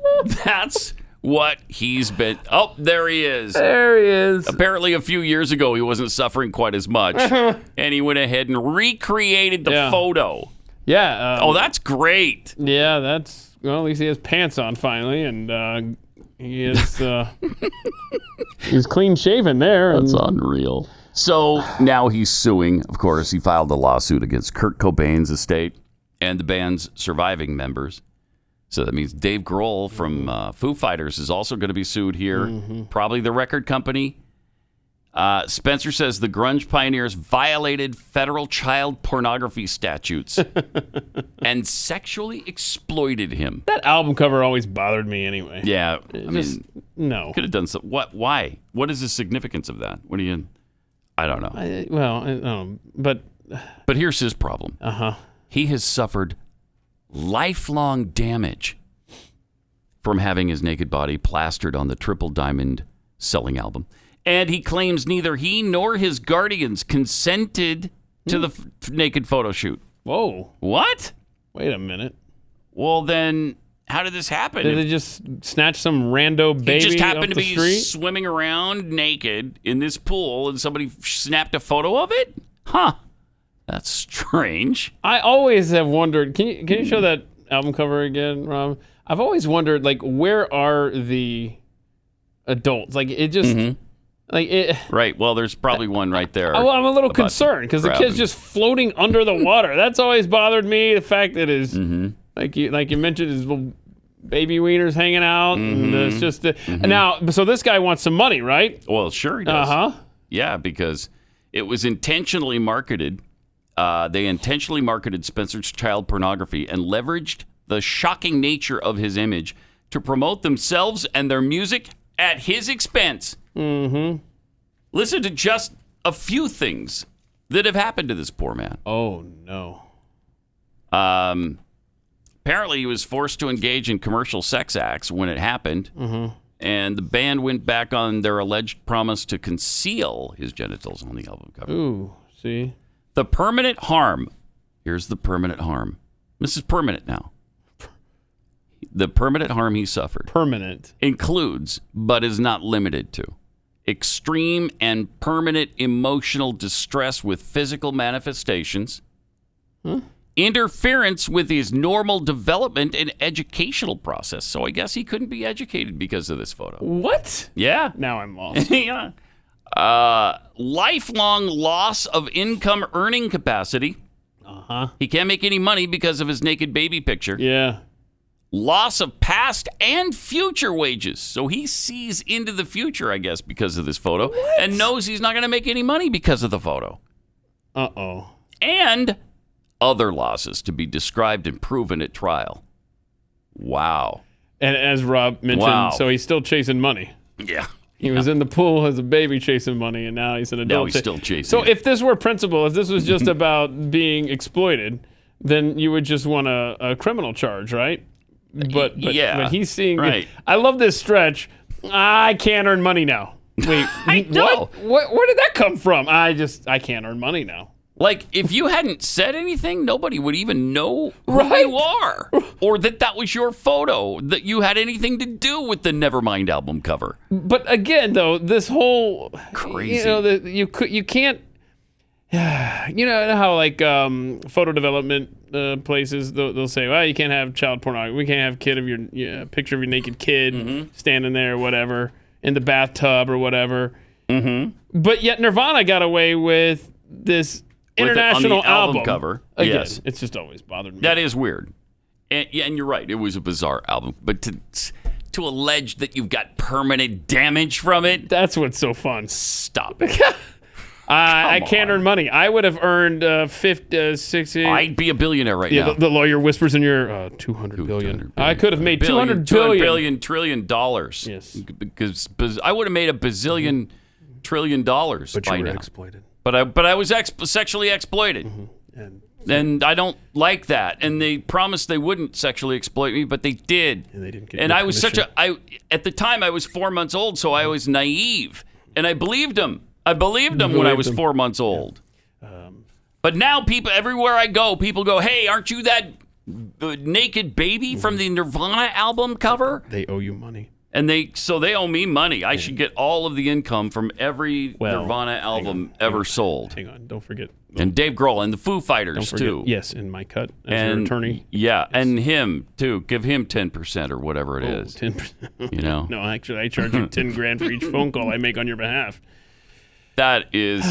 what he's been. Oh, there he is. There he is. Apparently, a few years ago, he wasn't suffering quite as much, and he went ahead and recreated the photo. Yeah. That's great. Yeah, well, at least he has pants on finally, and he is he's clean shaven there. That's unreal. So now he's suing. Of course, he filed a lawsuit against Kurt Cobain's estate and the band's surviving members. So that means Dave Grohl from Foo Fighters is also going to be sued here. Probably the record company. Spencer says the grunge pioneers violated federal child pornography statutes and sexually exploited him. That album cover always bothered me anyway. Yeah. No. Could have done something. What? Why? What is the significance of that? What do you... I don't know. But here's his problem. He has suffered lifelong damage from having his naked body plastered on the Triple Diamond selling album. And he claims neither he nor his guardians consented to the naked photo shoot. Whoa. What? Wait a minute. Well, then, how did this happen? Did they just snatch some rando baby He just happened to off the be street? swimming around naked in this pool, and somebody snapped a photo of it? Huh. That's strange. I always have wondered. Can you show that album cover again, Rob? I've always wondered, like, where are the adults? Like, it just... Right. Well, there's probably one right there. Well, I'm a little concerned because the kid's just floating under the water. That's always bothered me. The fact that his, like you mentioned, his little baby wiener's hanging out, and it's just now. So this guy wants some money, right? Well, sure he does. Yeah, because it was intentionally marketed. They intentionally marketed Spencer's child pornography and leveraged the shocking nature of his image to promote themselves and their music at his expense. Listen to just a few things that have happened to this poor man. Oh, no. Apparently, he was forced to engage in commercial sex acts when it happened, and the band went back on their alleged promise to conceal his genitals on the album cover. Ooh, see? The permanent harm. Here's the permanent harm. This is permanent now. The permanent harm he suffered. Permanent. Includes, but is not limited to, extreme and permanent emotional distress with physical manifestations, interference with his normal development and educational process. So I guess he couldn't be educated because of this photo. What? Yeah. Now I'm lost. Yeah. Lifelong loss of income earning capacity. He can't make any money because of his naked baby picture. Yeah. Loss of past and future wages. So he sees into the future, I guess, because of this photo, and knows he's not going to make any money because of the photo. Uh-oh. And other losses to be described and proven at trial. Wow. And as Rob mentioned, so he's still chasing money. Yeah. He was in the pool as a baby chasing money, and now he's an adult. Now he's still chasing So it. if this were principle, if this was just about being exploited, then you would just want a criminal charge, right? But he's seeing right. I love this stretch. I can't earn money now. Wait, I know. What? Where did that come from? I can't earn money now. Like, if you hadn't said anything, nobody would even know who you are. Or that was your photo, that you had anything to do with the Nevermind album cover. But again, though, this whole... Crazy. You know, you can't... You know how, like, photo development places, they'll say, well, you can't have child pornography. We can't have picture of your naked kid standing there or whatever in the bathtub or whatever. But yet Nirvana got away with this international on the album cover. Again, yes. It's just always bothered me. That is weird. And you're right. It was a bizarre album. But to allege that you've got permanent damage from it. That's what's so fun. Stop it. I can't earn money. I would have earned 50, 60. I'd be a billionaire right now. The lawyer whispers in your $200 billion. I could have made $200 billion. trillion dollars. Yes. Because I would have made a $1 trillion dollars but by you were now. exploited. But I was sexually exploited. And I don't like that. And they promised they wouldn't sexually exploit me, but they did. And they didn't get And I was at the time I was 4 months old, so I was naive. And I believed him. When I was 4 months old. But now people, everywhere I go, people go, hey, aren't you that naked baby from the Nirvana album cover? They owe you money. And they owe me money. I should get all of the income from every Nirvana album ever sold. Hang on, don't forget. And Dave Grohl and the Foo Fighters, too. Yes, and my cut as your attorney. Yeah, and him, too. Give him 10% or whatever it is. 10%. You know? No, actually, I charge you $10,000 for each phone call I make on your behalf. That is...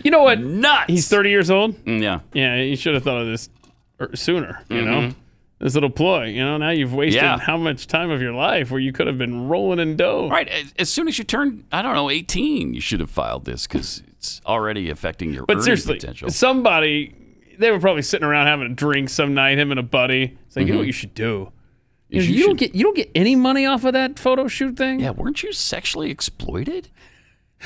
You know what? Nuts. He's 30 years old? Yeah. Yeah, you should have thought of this sooner, you know? This little ploy, now you've wasted how much time of your life where you could have been rolling in dough. Right. As soon as you turn, 18, you should have filed this because it's already affecting your earning potential. Somebody, they were probably sitting around having a drink some night, him and a buddy. It's like, you know what you should do? You don't get any money off of that photo shoot thing? Yeah, weren't you sexually exploited?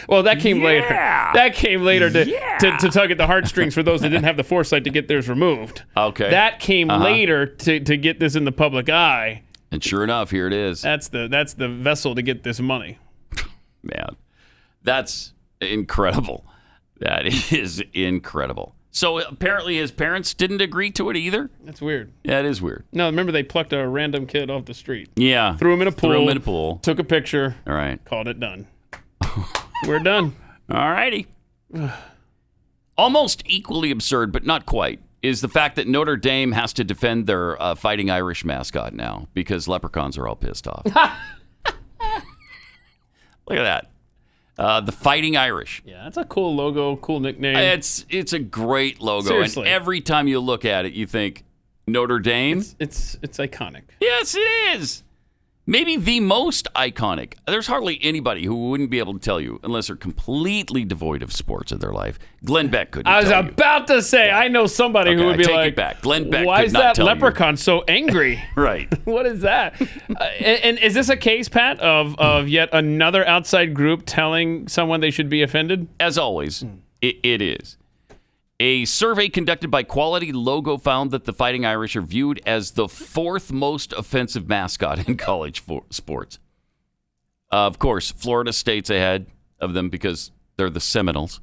Well, that came later. That came later to tug at the heartstrings for those that didn't have the foresight to get theirs removed. Okay. That came later to get this in the public eye. And sure enough, here it is. That's the vessel to get this money. Man, that's incredible. That is incredible. So apparently his parents didn't agree to it either? That's weird. Yeah, it is weird. No, remember they plucked a random kid off the street. Yeah. Threw him in a pool. Took a picture. All right. Called it done. We're done. All righty. Almost equally absurd, but not quite, is the fact that Notre Dame has to defend their Fighting Irish mascot now because leprechauns are all pissed off. Look at that. The Fighting Irish. Yeah, that's a cool logo, cool nickname. It's a great logo. Seriously. And every time you look at it, you think, Notre Dame? It's iconic. Yes, it is. Maybe the most iconic. There's hardly anybody who wouldn't be able to tell you, unless they're completely devoid of sports in their life. Glenn Beck couldn't I was tell you. about to say, I know somebody who would be take like, it back. Glenn Beck why could is not that tell leprechaun so angry? Right. What is that? And is this a case, Pat, of yet another outside group telling someone they should be offended? As always, it is. A survey conducted by Quality Logo found that the Fighting Irish are viewed as the fourth most offensive mascot in college sports. Of course, Florida State's ahead of them because they're the Seminoles.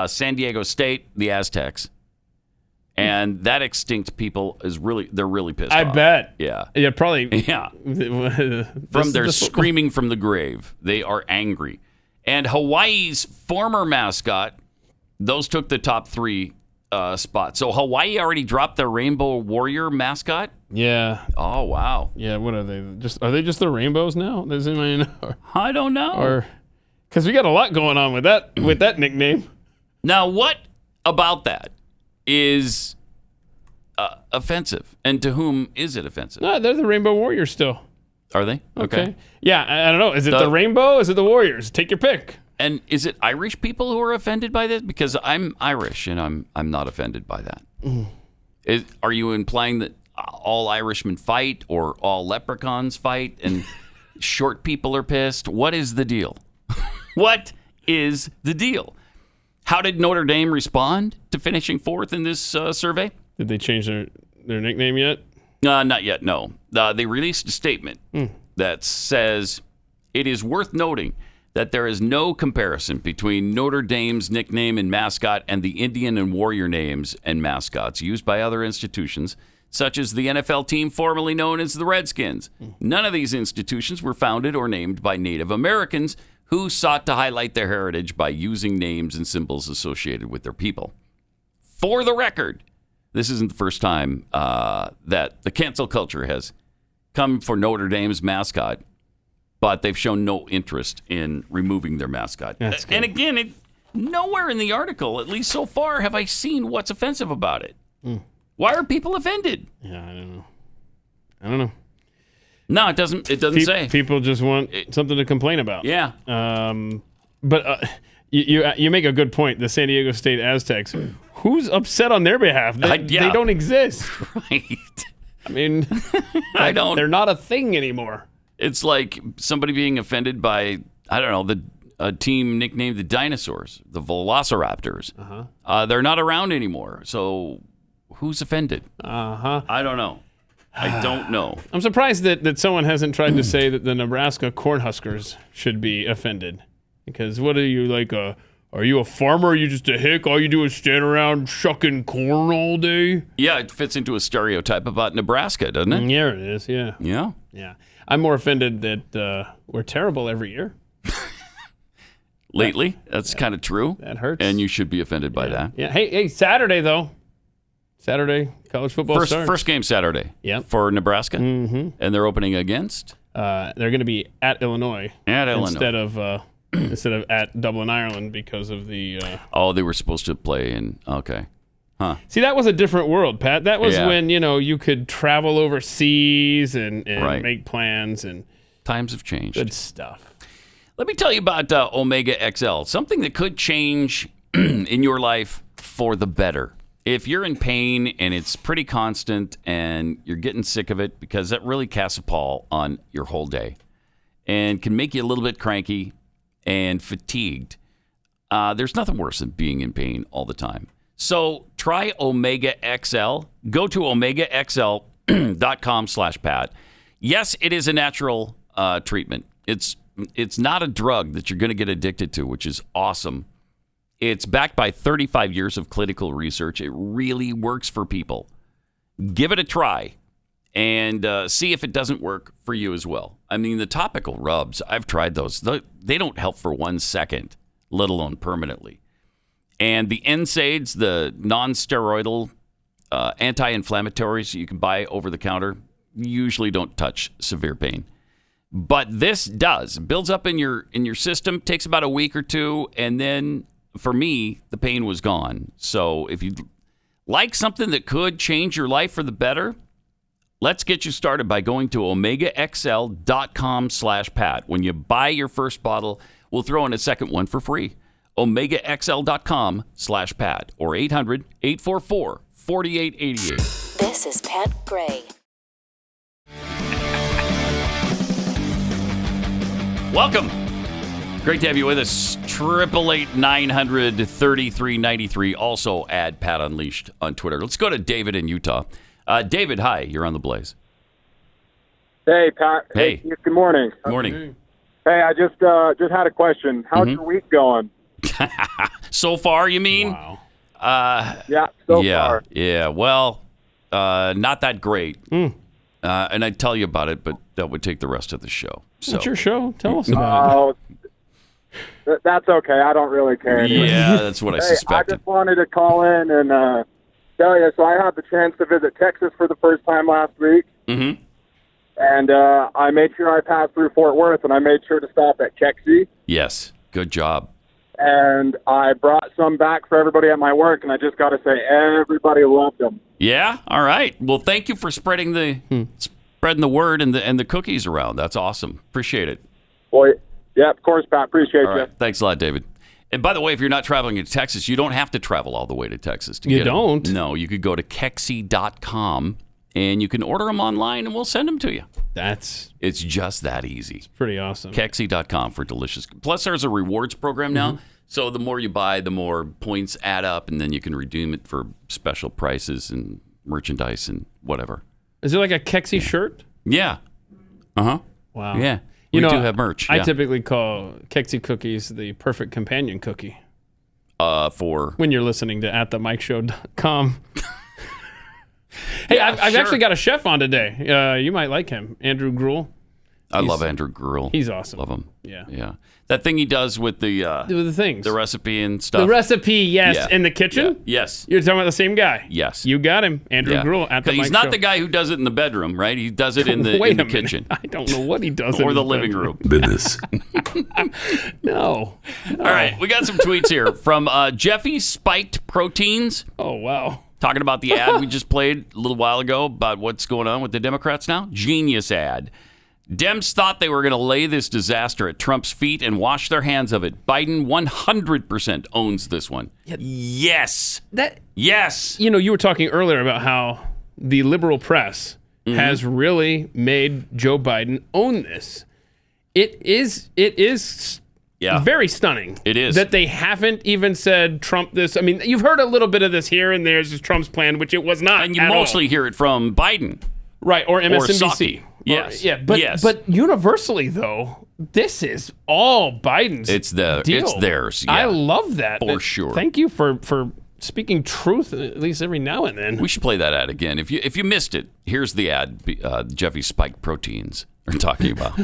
San Diego State, the Aztecs. And that extinct people they're really pissed off. I bet. Yeah. Yeah, probably. Yeah. They're screaming from the grave. They are angry. And Hawaii's former mascot, those took the top 3 spots. So Hawaii already dropped their Rainbow Warrior mascot? Yeah. Oh, wow. Yeah, what are they? Are they just the rainbows now? Does anybody know? I don't know. Or because we got a lot going on with that nickname. Now, what about that is offensive? And to whom is it offensive? No, they're the Rainbow Warriors still. Are they? Okay. Yeah, I don't know. Is it the Rainbow? Is it the Warriors? Take your pick. And is it Irish people who are offended by this? Because I'm Irish and I'm not offended by that. Are you implying that all Irishmen fight or all leprechauns fight and short people are pissed? What is the deal? What is the deal? How did Notre Dame respond to finishing 4th in this survey? Did they change their nickname yet? Not yet, no. They released a statement that says it is worth noting that there is no comparison between Notre Dame's nickname and mascot and the Indian and Warrior names and mascots used by other institutions, such as the NFL team formerly known as the Redskins. None of these institutions were founded or named by Native Americans who sought to highlight their heritage by using names and symbols associated with their people. For the record, this isn't the first time that the cancel culture has come for Notre Dame's mascot, but they've shown no interest in removing their mascot. And again, nowhere in the article, at least so far, have I seen what's offensive about it. Why are people offended? Yeah, I don't know. No, it doesn't say. People just want something to complain about. Yeah. But you make a good point. The San Diego State Aztecs, who's upset on their behalf? They don't exist. Right. I mean, they're not a thing anymore. It's like somebody being offended by, I don't know, a team nicknamed the Dinosaurs, the Velociraptors. They're not around anymore. So who's offended? I don't know. I don't know. I'm surprised that someone hasn't tried to say that the Nebraska Cornhuskers should be offended. Because what are you, like a Are you a farmer? Or are you just a hick? All you do is stand around shucking corn all day? Yeah, it fits into a stereotype about Nebraska, doesn't it? Yeah, it is, yeah. Yeah? Yeah. I'm more offended that we're terrible every year. Lately, that's kind of true. That hurts. And you should be offended by that. Yeah. Hey, Saturday, though. Saturday, college football starts. First game Saturday for Nebraska. Mm-hmm. And they're opening against? They're going to be at Illinois. Instead of at Dublin, Ireland, because of the... they were supposed to play in... Okay. Huh. See, that was a different world, Pat. That was when, you could travel overseas and make plans. And times have changed. Good stuff. Let me tell you about Omega XL, something that could change in your life for the better. If you're in pain and it's pretty constant and you're getting sick of it, because that really casts a pall on your whole day and can make you a little bit cranky and fatigued, there's nothing worse than being in pain all the time. So try Omega XL. Go to omegaxl.com/Pat. Yes, it is a natural treatment. It's not a drug that you're going to get addicted to, which is awesome. It's backed by 35 years of clinical research. It really works for people. Give it a try and see if it doesn't work for you as well. I mean, the topical rubs, I've tried those. They don't help for 1 second, let alone permanently. And the NSAIDs, the non-steroidal anti-inflammatories you can buy over the counter, usually don't touch severe pain. But this does. It builds up in your system, takes about a week or two, and then for me, the pain was gone. So if you'd like something that could change your life for the better, let's get you started by going to omegaxl.com/Pat. When you buy your first bottle, we'll throw in a second one for free. omegaxl.com/Pat or 800-844-4888. This is Pat Gray. Welcome. Great to have you with us. 888-900-3393. Also add Pat Unleashed on Twitter. Let's go to David in Utah. David, hi. You're on the Blaze. Hey, Pat. Hey. Good morning. Good morning. Hey, I just had a question. How's your week going? So far, you mean? Wow. So far. Yeah. Well, not that great. And I'd tell you about it, but that would take the rest of the show. So. It's your show. Tell us about it. That's okay. I don't really care anyway. Yeah, that's what I suspected. I just wanted to call in and tell you. So I had the chance to visit Texas for the first time last week. Mm-hmm. And I made sure I passed through Fort Worth, and I made sure to stop at Kexi. Yes. Good job. And I brought some back for everybody at my work, and I just got to say, everybody loved them. Yeah? All right. Well, thank you for spreading the word and the cookies around. That's awesome. Appreciate it. Boy, yeah, of course, Pat. Appreciate you. Right. Thanks a lot, David. And by the way, if you're not traveling to Texas, you don't have to travel all the way to Texas to get them. No, you could go to Kexi.com, and you can order them online, and we'll send them to you. It's just that easy. It's pretty awesome. Kexi.com for delicious. Plus, there's a rewards program now. So the more you buy, the more points add up, and then you can redeem it for special prices and merchandise and whatever. Is it like a Kexi shirt? Yeah. Uh-huh. Wow. Yeah. We do have merch. I typically call Kexi cookies the perfect companion cookie. For? When you're listening to atthemikeshow.com. Hey, I've actually got a chef on today. You might like him, Andrew Gruel. I love Andrew Gruel. He's awesome. Love him. Yeah. Yeah. That thing he does with the things, the recipe and stuff. The recipe, yes, in the kitchen. Yeah. Yes. You're talking about the same guy. Yes. You got him, Andrew Gruel. At the He's not the guy who does it in the bedroom, right? He does it in the kitchen. I don't know what he does. Or the living room. Business. No. All right, we got some tweets here from Jeffy Spiked Proteins. Oh wow. Talking about the ad we just played a little while ago about what's going on with the Democrats now. Genius ad. Dems thought they were going to lay this disaster at Trump's feet and wash their hands of it. Biden 100% owns this one. Yes. Yes. You know, you were talking earlier about how the liberal press has really made Joe Biden own this. It is very stunning. It is. That they haven't even said Trump this. I mean, you've heard a little bit of this here and there's Trump's plan, which it was not. And you mostly hear it from Biden. Right, or MSNBC. Yes. But universally though, this is all Biden's. It's deal. It's theirs. Yeah, I love that for sure. Thank you for speaking truth at least every now and then. We should play that ad again. If you missed it, here's the ad. Jeffy's spiked proteins are talking about.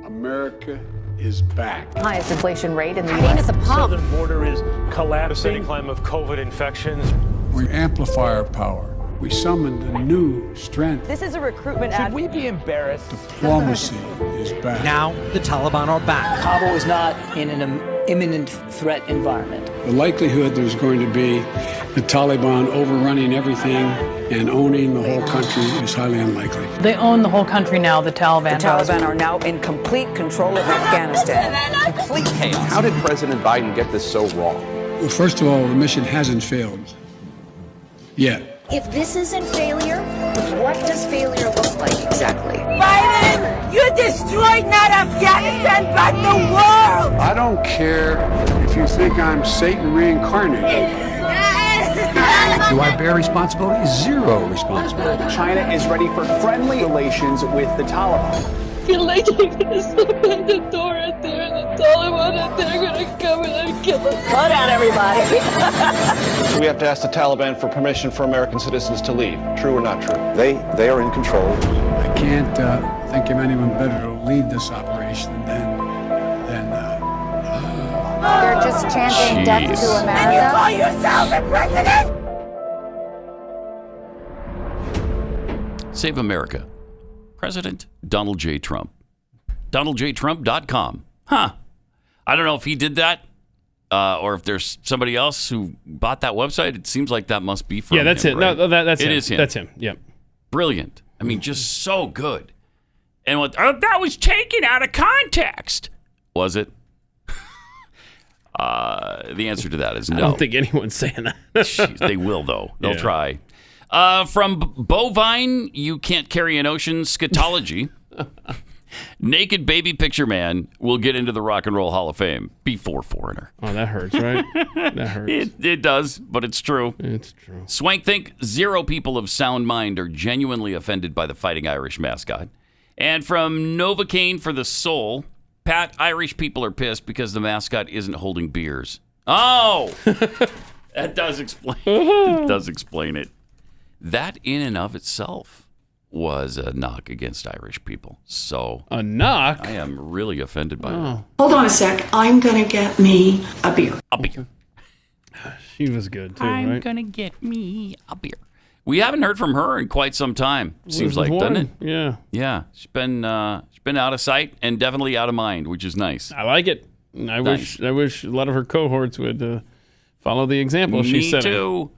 America is back. Highest inflation rate in the U.S. The southern border is collapsing. Climb of COVID infections. We amplify our power. We summoned a new strength. This is a recruitment ad. Should we be embarrassed? Diplomacy is back. Now the Taliban are back. Kabul is not in an imminent threat environment. The likelihood there's going to be the Taliban overrunning everything and owning the whole country is highly unlikely. They own the whole country now, the Taliban. The Taliban are now in complete control of Afghanistan. Complete chaos. How did President Biden get this so wrong? Well, first of all, the mission hasn't failed yet. If this isn't failure, what does failure look like exactly? Biden, you destroyed not Afghanistan, but the world! I don't care if you think I'm Satan reincarnated. Do I bear responsibility? Zero responsibility. China is ready for friendly relations with the Taliban. I feel like they're gonna open the door right there and the Taliban and they're gonna come in and kill us. Slow down, everybody. We have to ask the Taliban for permission for American citizens to leave. True or not true? They are in control. I can't think of anyone better to lead this operation than They're just chanting death to And America. you call yourself a president? Save America. President Donald J. Trump. DonaldJTrump.com. Huh. I don't know if he did that or if there's somebody else who bought that website. It seems like that must be from him. That's it. Right? No, that's it him. Is him. That's him. Yep. Brilliant. I mean, just so good. And that was taken out of context. Was it? The answer to that is no. I don't think anyone's saying that. Jeez, they will, though. They'll try. From bovine, you can't carry an ocean scatology. Naked baby picture man will get into the Rock and Roll Hall of Fame before Foreigner. Oh, that hurts, right? That hurts. It does, but it's true. It's true. Swank think 0 people of sound mind are genuinely offended by the Fighting Irish mascot. And from Novocaine for the soul, Pat, Irish people are pissed because the mascot isn't holding beers. Oh! That does explain it. Does explain it. That in and of itself was a knock against Irish people. So a knock? I am really offended by that. Hold on a sec. I'm going to get me a beer. A beer. She was good, too, I'm right? going to get me a beer. We haven't heard from her in quite some time, seems like, Warren. doesn't it? Yeah. Yeah. She's been out of sight and definitely out of mind, which is nice. I like it. I wish a lot of her cohorts would follow the example she set. Me too.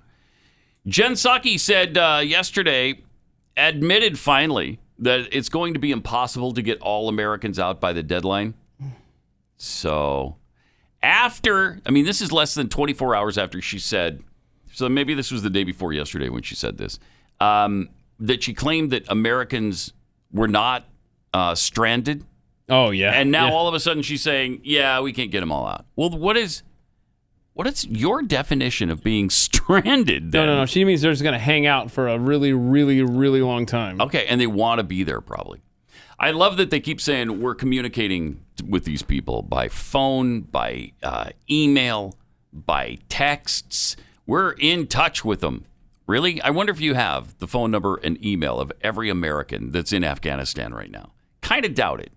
Jen Psaki said yesterday, admitted finally, that it's going to be impossible to get all Americans out by the deadline. So this is less than 24 hours after she said, so maybe this was the day before yesterday when she said this, that she claimed that Americans were not stranded. Oh, yeah. And now all of a sudden she's saying, yeah, we can't get them all out. Well, what is your definition of being stranded then? No. She means they're just going to hang out for a really, really, really long time. Okay, and they want to be there probably. I love that they keep saying we're communicating with these people by phone, by email, by texts. We're in touch with them. Really? I wonder if you have the phone number and email of every American that's in Afghanistan right now. Kind of doubt it.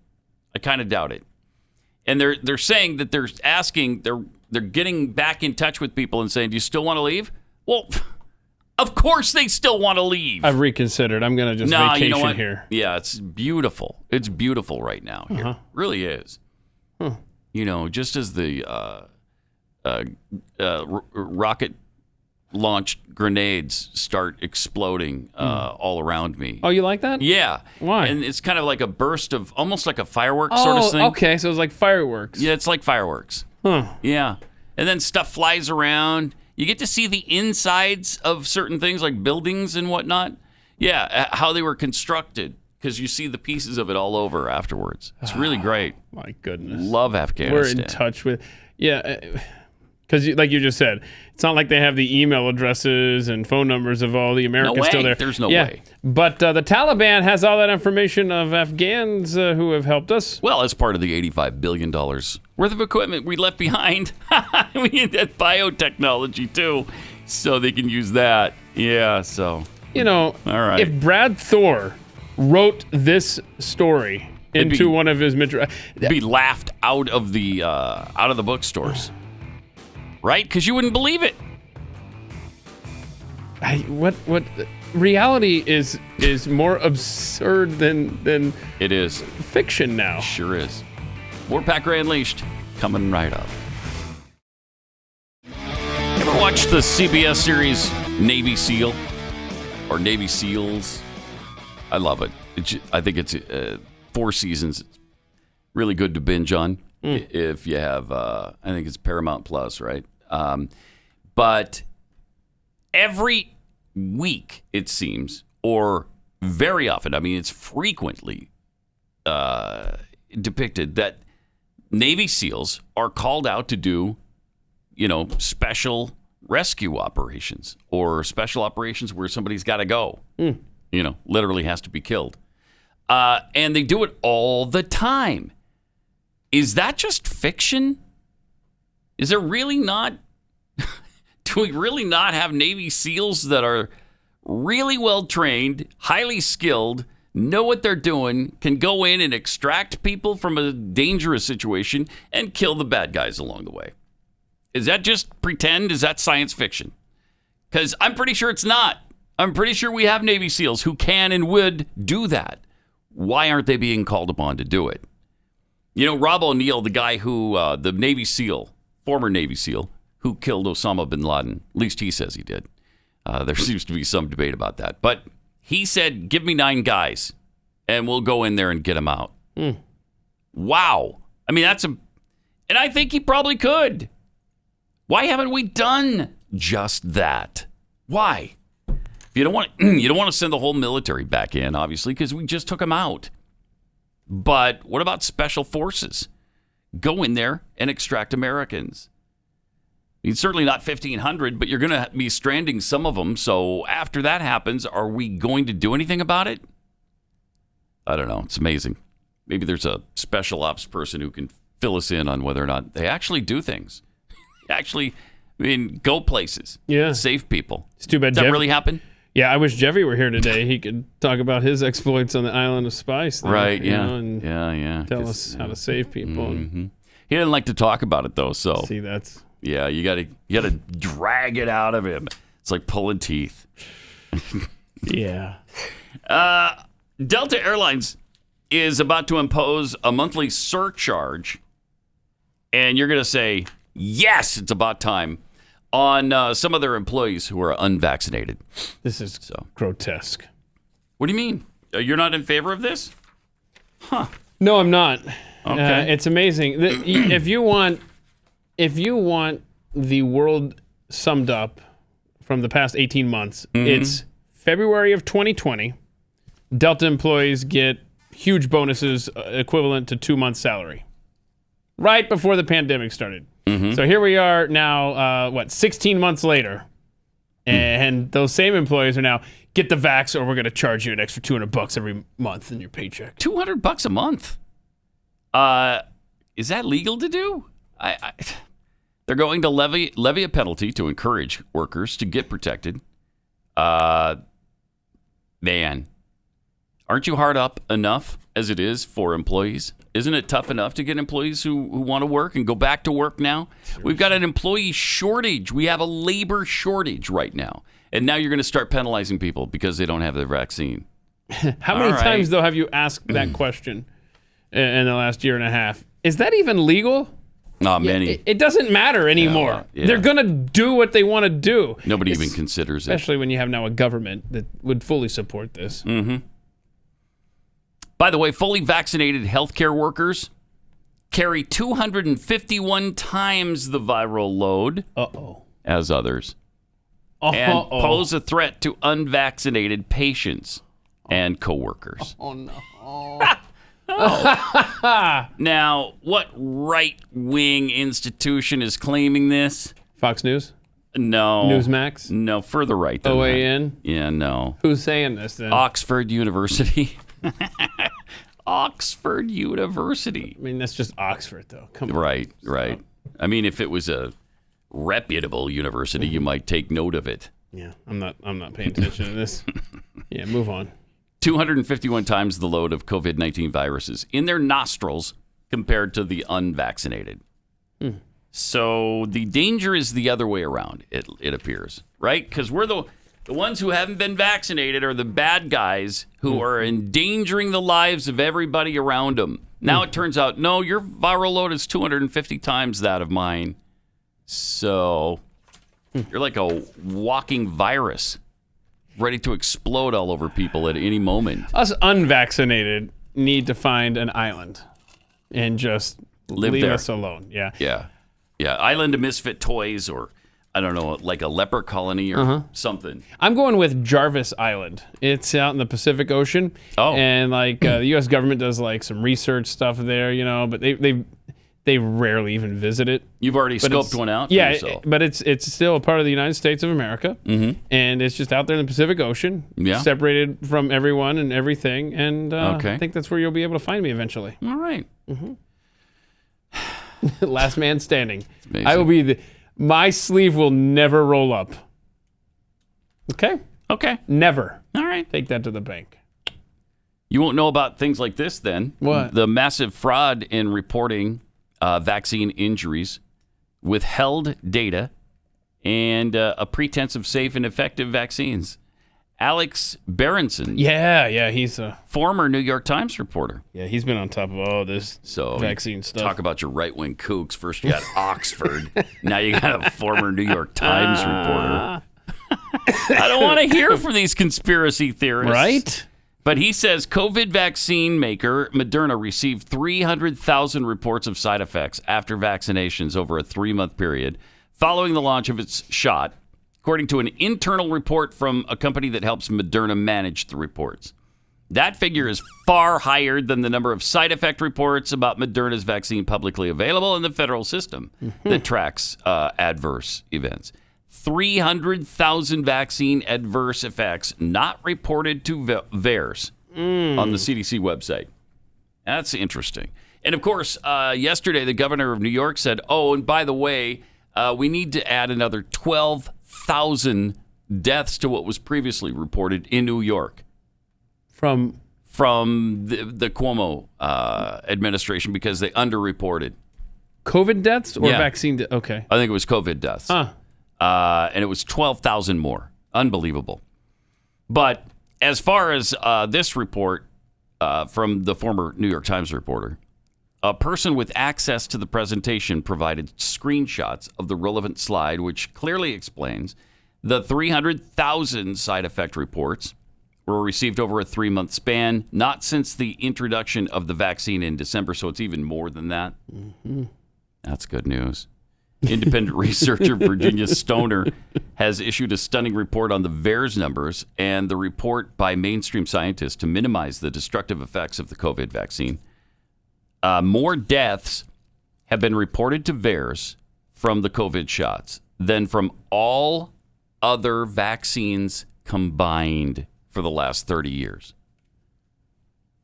I kind of doubt it. And they're saying that they're asking, they're getting back in touch with people and saying, do you still want to leave? Well, of course they still want to leave. I've reconsidered. I'm going to just vacation you know what? here. Yeah, it's beautiful. It's beautiful right now here. Really is. Huh. Just as the rocket launched grenades start exploding all around me. Oh, you like that? Yeah. Why? And it's kind of like a burst of, almost like a fireworks sort of thing. Okay, so it's like fireworks. Yeah, it's like fireworks. Huh. Yeah. And then stuff flies around. You get to see the insides of certain things like buildings and whatnot. Yeah, how they were constructed, because you see the pieces of it all over afterwards. It's really great. My goodness. Love Afghanistan. We're in touch with... Yeah. Because, like you just said, it's not like they have the email addresses and phone numbers of all the Americans still there. There's no way. But the Taliban has all that information of Afghans who have helped us. Well, as part of the $85 billion worth of equipment we left behind. We need that biotechnology, too, so they can use that. Yeah, so. All right. If Brad Thor wrote this story into one of his it'd be laughed out of the bookstores. Right? Because you wouldn't believe it. What reality is more absurd than it is fiction now. Sure is. More Pat Gray Unleashed coming right up. Ever watched the CBS series Navy SEAL or Navy SEALs? I love it. I think it's 4 seasons. It's really good to binge on if you have. I think it's Paramount Plus, right? But every week, it seems, or very often, I mean, it's frequently depicted that Navy SEALs are called out to do, special rescue operations or special operations where somebody's got to go, literally has to be killed. And they do it all the time. Is that just fiction? Is there really not? Do we really not have Navy SEALs that are really well trained, highly skilled, know what they're doing, can go in and extract people from a dangerous situation and kill the bad guys along the way? Is that just pretend? Is that science fiction? Because I'm pretty sure it's not. I'm pretty sure we have Navy SEALs who can and would do that. Why aren't they being called upon to do it? Rob O'Neill, the guy who, the Navy SEAL, former Navy SEAL, who killed Osama bin Laden. At least he says he did. There seems to be some debate about that. But he said, give me 9 guys, and we'll go in there and get them out. Wow. I mean, and I think he probably could. Why haven't we done just that? Why? You don't want to send the whole military back in, obviously, because we just took them out. But what about special forces? Go in there and extract Americans. It's certainly not 1,500, but you're going to be stranding some of them. So after that happens, are we going to do anything about it? I don't know. It's amazing. Maybe there's a special ops person who can fill us in on whether or not they actually do things. Go places. Yeah. Save people. It's too bad. Does that really happen? Yeah, I wish Jeffy were here today. He could talk about his exploits on the Island of Spice. Right, and yeah. Tell us how to save people. Mm-hmm. He didn't like to talk about it, though, so. See, that's... Yeah, you gotta drag it out of him. It's like pulling teeth. Yeah. Delta Airlines is about to impose a monthly surcharge, and you're going to say, yes, it's about time, on some of their employees who are unvaccinated. This is grotesque. What do you mean? You're not in favor of this? Huh. No, I'm not. Okay. It's amazing. If you want the world summed up from the past 18 months, it's February of 2020. Delta employees get huge bonuses equivalent to 2 months' salary. Right before the pandemic started. So here we are now, 16 months later. And those same employees are now, get the vax or we're going to charge you an extra $200 every month in your paycheck. $200 a month? Is that legal to do? They're going to levy a penalty to encourage workers to get protected. Man, aren't you hard up enough as it is for employees? Isn't it tough enough to get employees who want to work and go back to work now? We've got an employee shortage. We have a labor shortage right now. And now you're going to start penalizing people because they don't have their vaccine. How many times, though, have you asked that question in the last year and a half? Is that even legal? Not many. It doesn't matter anymore. Yeah. They're going to do what they want to do. Nobody even considers it. Especially when you have now a government that would fully support this. By the way, fully vaccinated healthcare workers carry 251 times the viral load as others and pose a threat to unvaccinated patients and coworkers. Oh, no. Oh. Now, what right-wing institution is claiming this? Fox News? No. Newsmax? No, further right than OAN? that. Yeah, no. Who's saying this then? Oxford University. Oxford University. I mean, that's just Oxford, though. Come on. Right. I mean, if it was a reputable university, you might take note of it. Yeah, I'm not paying attention to this. Yeah, move on. 251 times the load of COVID-19 viruses in their nostrils compared to the unvaccinated. So the danger is the other way around, it appears, right? Because we're the ones who haven't been vaccinated are the bad guys who are endangering the lives of everybody around them. Now it turns out, no, your viral load is 250 times that of mine. So you're like a walking virus, ready to explode all over people at any moment. Us unvaccinated need to find an island and just leave us alone. Yeah. Island of misfit toys, or I don't know, like a leper colony or something. I'm going with Jarvis Island. It's out in the Pacific Ocean. Oh. And the U.S. government does some research stuff there, but they rarely even visit it. You've already scoped one out for yourself. But it's still a part of the United States of America. Mm-hmm. And it's just out there in the Pacific Ocean, separated from everyone and everything. And I think that's where you'll be able to find me eventually. All right. Mm-hmm. Last man standing. I will be my sleeve will never roll up. Okay. Never. All right. Take that to the bank. You won't know about things like this then. What? The massive fraud in reporting vaccine injuries, withheld data, and a pretense of safe and effective vaccines. Alex Berenson. Yeah, he's a former New York Times reporter. Yeah, he's been on top of all this vaccine stuff. Talk about your right-wing kooks. First you got Oxford. Now you got a former New York Times reporter. I don't want to hear from these conspiracy theorists. Right? But he says COVID vaccine maker Moderna received 300,000 reports of side effects after vaccinations over a 3-month period following the launch of its shot, according to an internal report from a company that helps Moderna manage the reports. That figure is far higher than the number of side effect reports about Moderna's vaccine publicly available in the federal system that tracks adverse events. 300,000 vaccine adverse effects not reported to VAERS on the CDC website. That's interesting. And of course, yesterday, the governor of New York said, oh, and by the way, we need to add another 12,000 deaths to what was previously reported in New York. From the Cuomo administration because they underreported. COVID deaths or vaccine deaths? Okay. I think it was COVID deaths. And it was 12,000 more. Unbelievable. But as far as this report from the former New York Times reporter, a person with access to the presentation provided screenshots of the relevant slide, which clearly explains the 300,000 side effect reports were received over a 3-month span, not since the introduction of the vaccine in December, so it's even more than that. Mm-hmm. That's good news. Independent researcher Virginia Stoner has issued a stunning report on the VAERS numbers and the report by mainstream scientists to minimize the destructive effects of the COVID vaccine. More deaths have been reported to VAERS from the COVID shots than from all other vaccines combined for the last 30 years.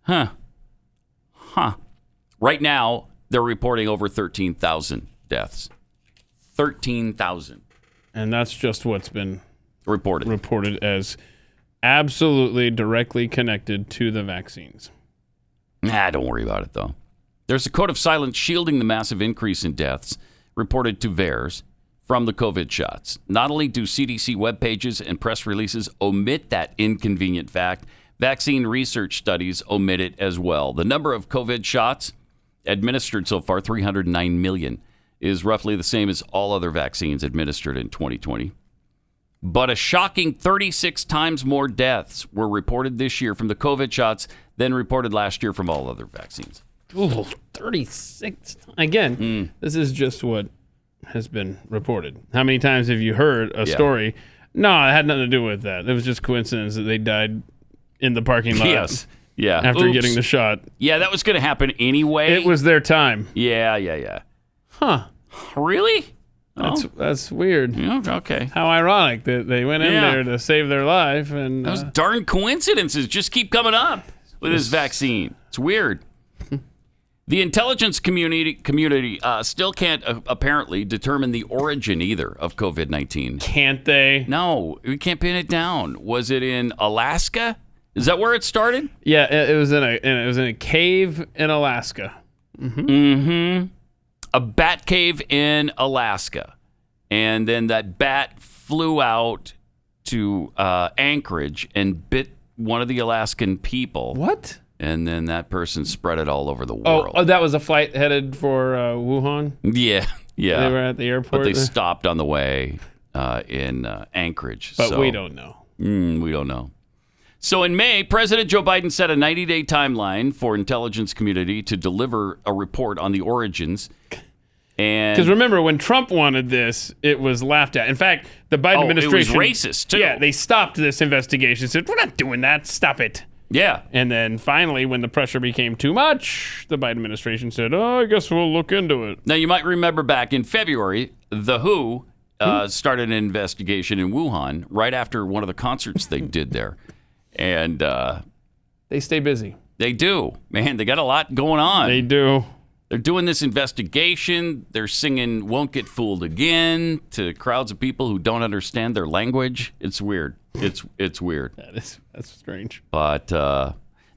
Right now, they're reporting over 13,000 deaths. 13,000. And that's just what's been reported as absolutely directly connected to the vaccines. Don't worry about it, though. There's a code of silence shielding the massive increase in deaths reported to VAERS from the COVID shots. Not only do CDC web pages and press releases omit that inconvenient fact, vaccine research studies omit it as well. The number of COVID shots administered so far, 309 million, is roughly the same as all other vaccines administered in 2020. But a shocking 36 times more deaths were reported this year from the COVID shots than reported last year from all other vaccines. Ooh, 36. Again, this is just what has been reported. How many times have you heard a story? No, it had nothing to do with that. It was just coincidence that they died in the parking lot. Yes. Yeah. After getting the shot. Yeah, that was going to happen anyway. It was their time. Yeah. Huh. Really? That's weird. Yeah, okay. How ironic that they went in there to save their life. And those darn coincidences just keep coming up with this vaccine. It's weird. The intelligence community still can't apparently determine the origin either of COVID-19. Can't they? No, we can't pin it down. Was it in Alaska? Is that where it started? Yeah, it was in a cave in Alaska. A bat cave in Alaska, and then that bat flew out to Anchorage and bit one of the Alaskan people. What? And then that person spread it all over the world. Oh, that was a flight headed for Wuhan? Yeah. They were at the airport? But they stopped on the way in Anchorage. But we don't know. We don't know. So in May, President Joe Biden set a 90-day timeline for intelligence community to deliver a report on the origins. Because remember, when Trump wanted this, it was laughed at. In fact, the Biden administration... it was racist, too. Yeah, they stopped this investigation. Said, we're not doing that. Stop it. Yeah. And then finally, when the pressure became too much, the Biden administration said, I guess we'll look into it. Now, you might remember back in February, The WHO started an investigation in Wuhan right after one of the concerts they did there. And they stay busy. They do. Man, they got a lot going on. They do. They're doing this investigation. They're singing Won't Get Fooled Again to crowds of people who don't understand their language. It's weird. It's weird. That's strange. But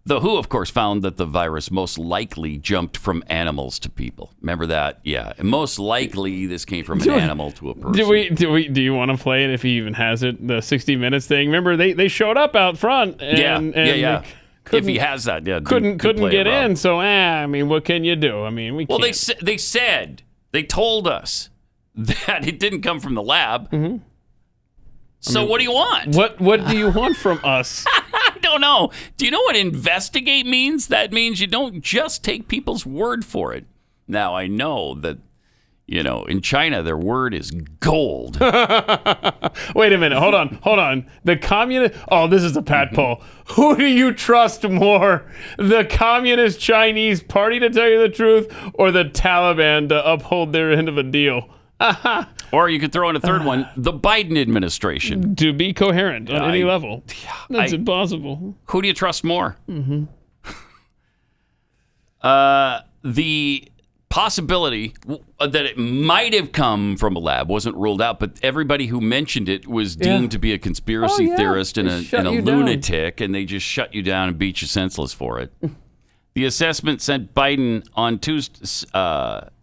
The WHO, of course, found that the virus most likely jumped from animals to people. Remember that? Yeah. And most likely this came from an animal to a person. Do you want to play it if he even has it? The 60 Minutes thing. Remember, they showed up out front. And, yeah. If he has that, yeah. Couldn't get in. So, I mean, what can you do? I mean, we can't. Well, they told us that it didn't come from the lab. Mm-hmm. So what do you want? What do you want from us? I don't know. Do you know what investigate means? That means you don't just take people's word for it. Now, I know that, in China, their word is gold. Wait a minute. Hold on. The communist... Oh, this is a Pat poll. Who do you trust more? The Communist Chinese Party, to tell you the truth, or the Taliban to uphold their end of a deal? Or you could throw in a third one, the Biden administration. To be coherent on any level. That's impossible. Who do you trust more? Mm-hmm. The possibility that it might have come from a lab wasn't ruled out, but everybody who mentioned it was deemed to be a conspiracy theorist and a lunatic, and they just shut you down and beat you senseless for it. The assessment sent Biden on Tuesday,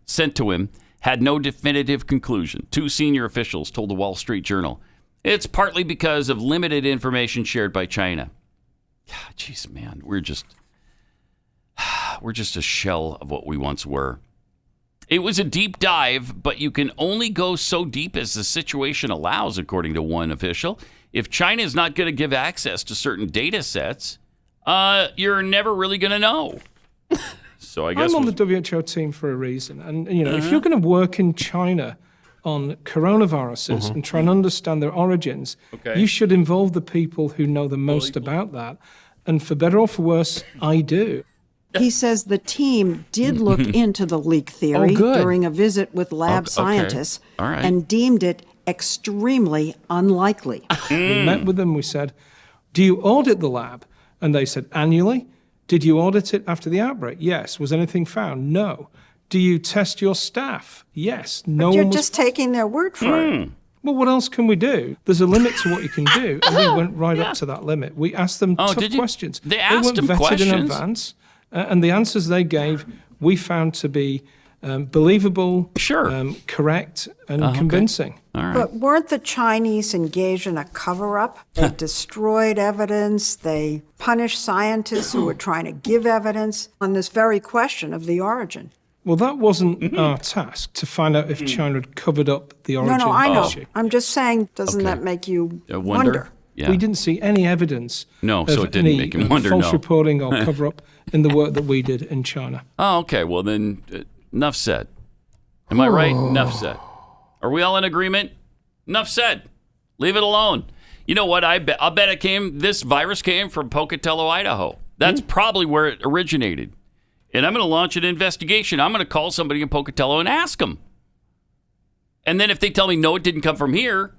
sent to him, had no definitive conclusion. Two senior officials told the Wall Street Journal, it's partly because of limited information shared by China. Jeez, man, we're just a shell of what we once were. It was a deep dive, but you can only go so deep as the situation allows, according to one official. If China is not going to give access to certain data sets, you're never really going to know. So I guess I'm on the WHO team for a reason. And, if you're going to work in China on coronaviruses and try and understand their origins, you should involve the people who know the most about that. And for better or for worse, I do. He says the team did look into the leak theory during a visit with lab scientists and deemed it extremely unlikely. We met with them. We said, do you audit the lab? And they said, annually. Did you audit it after the outbreak? Yes. Was anything found? No. Do you test your staff? Yes. No. But you're just taking their word for it. Well, what else can we do? There's a limit to what you can do, and we went right up to that limit. We asked them tough questions. They asked them weren't vetted questions? in advance, and the answers they gave we found to be believable, correct, and convincing. All right. But weren't the Chinese engaged in a cover-up? They destroyed evidence. They punished scientists who were trying to give evidence on this very question of the origin. Well, that wasn't our task, to find out if China had covered up the origin No, I know. issue. I'm just saying, doesn't that make you wonder? Yeah. We didn't see any evidence so of it didn't any make him wonder, false reporting or cover-up in the work that we did in China. Oh, okay. Well, then, enough said. Am I right? Enough said. Are we all in agreement? Enough said. Leave it alone. You know what? I'll bet this virus came from Pocatello, Idaho. That's probably where it originated. And I'm going to launch an investigation. I'm going to call somebody in Pocatello and ask them. And then if they tell me, no, it didn't come from here,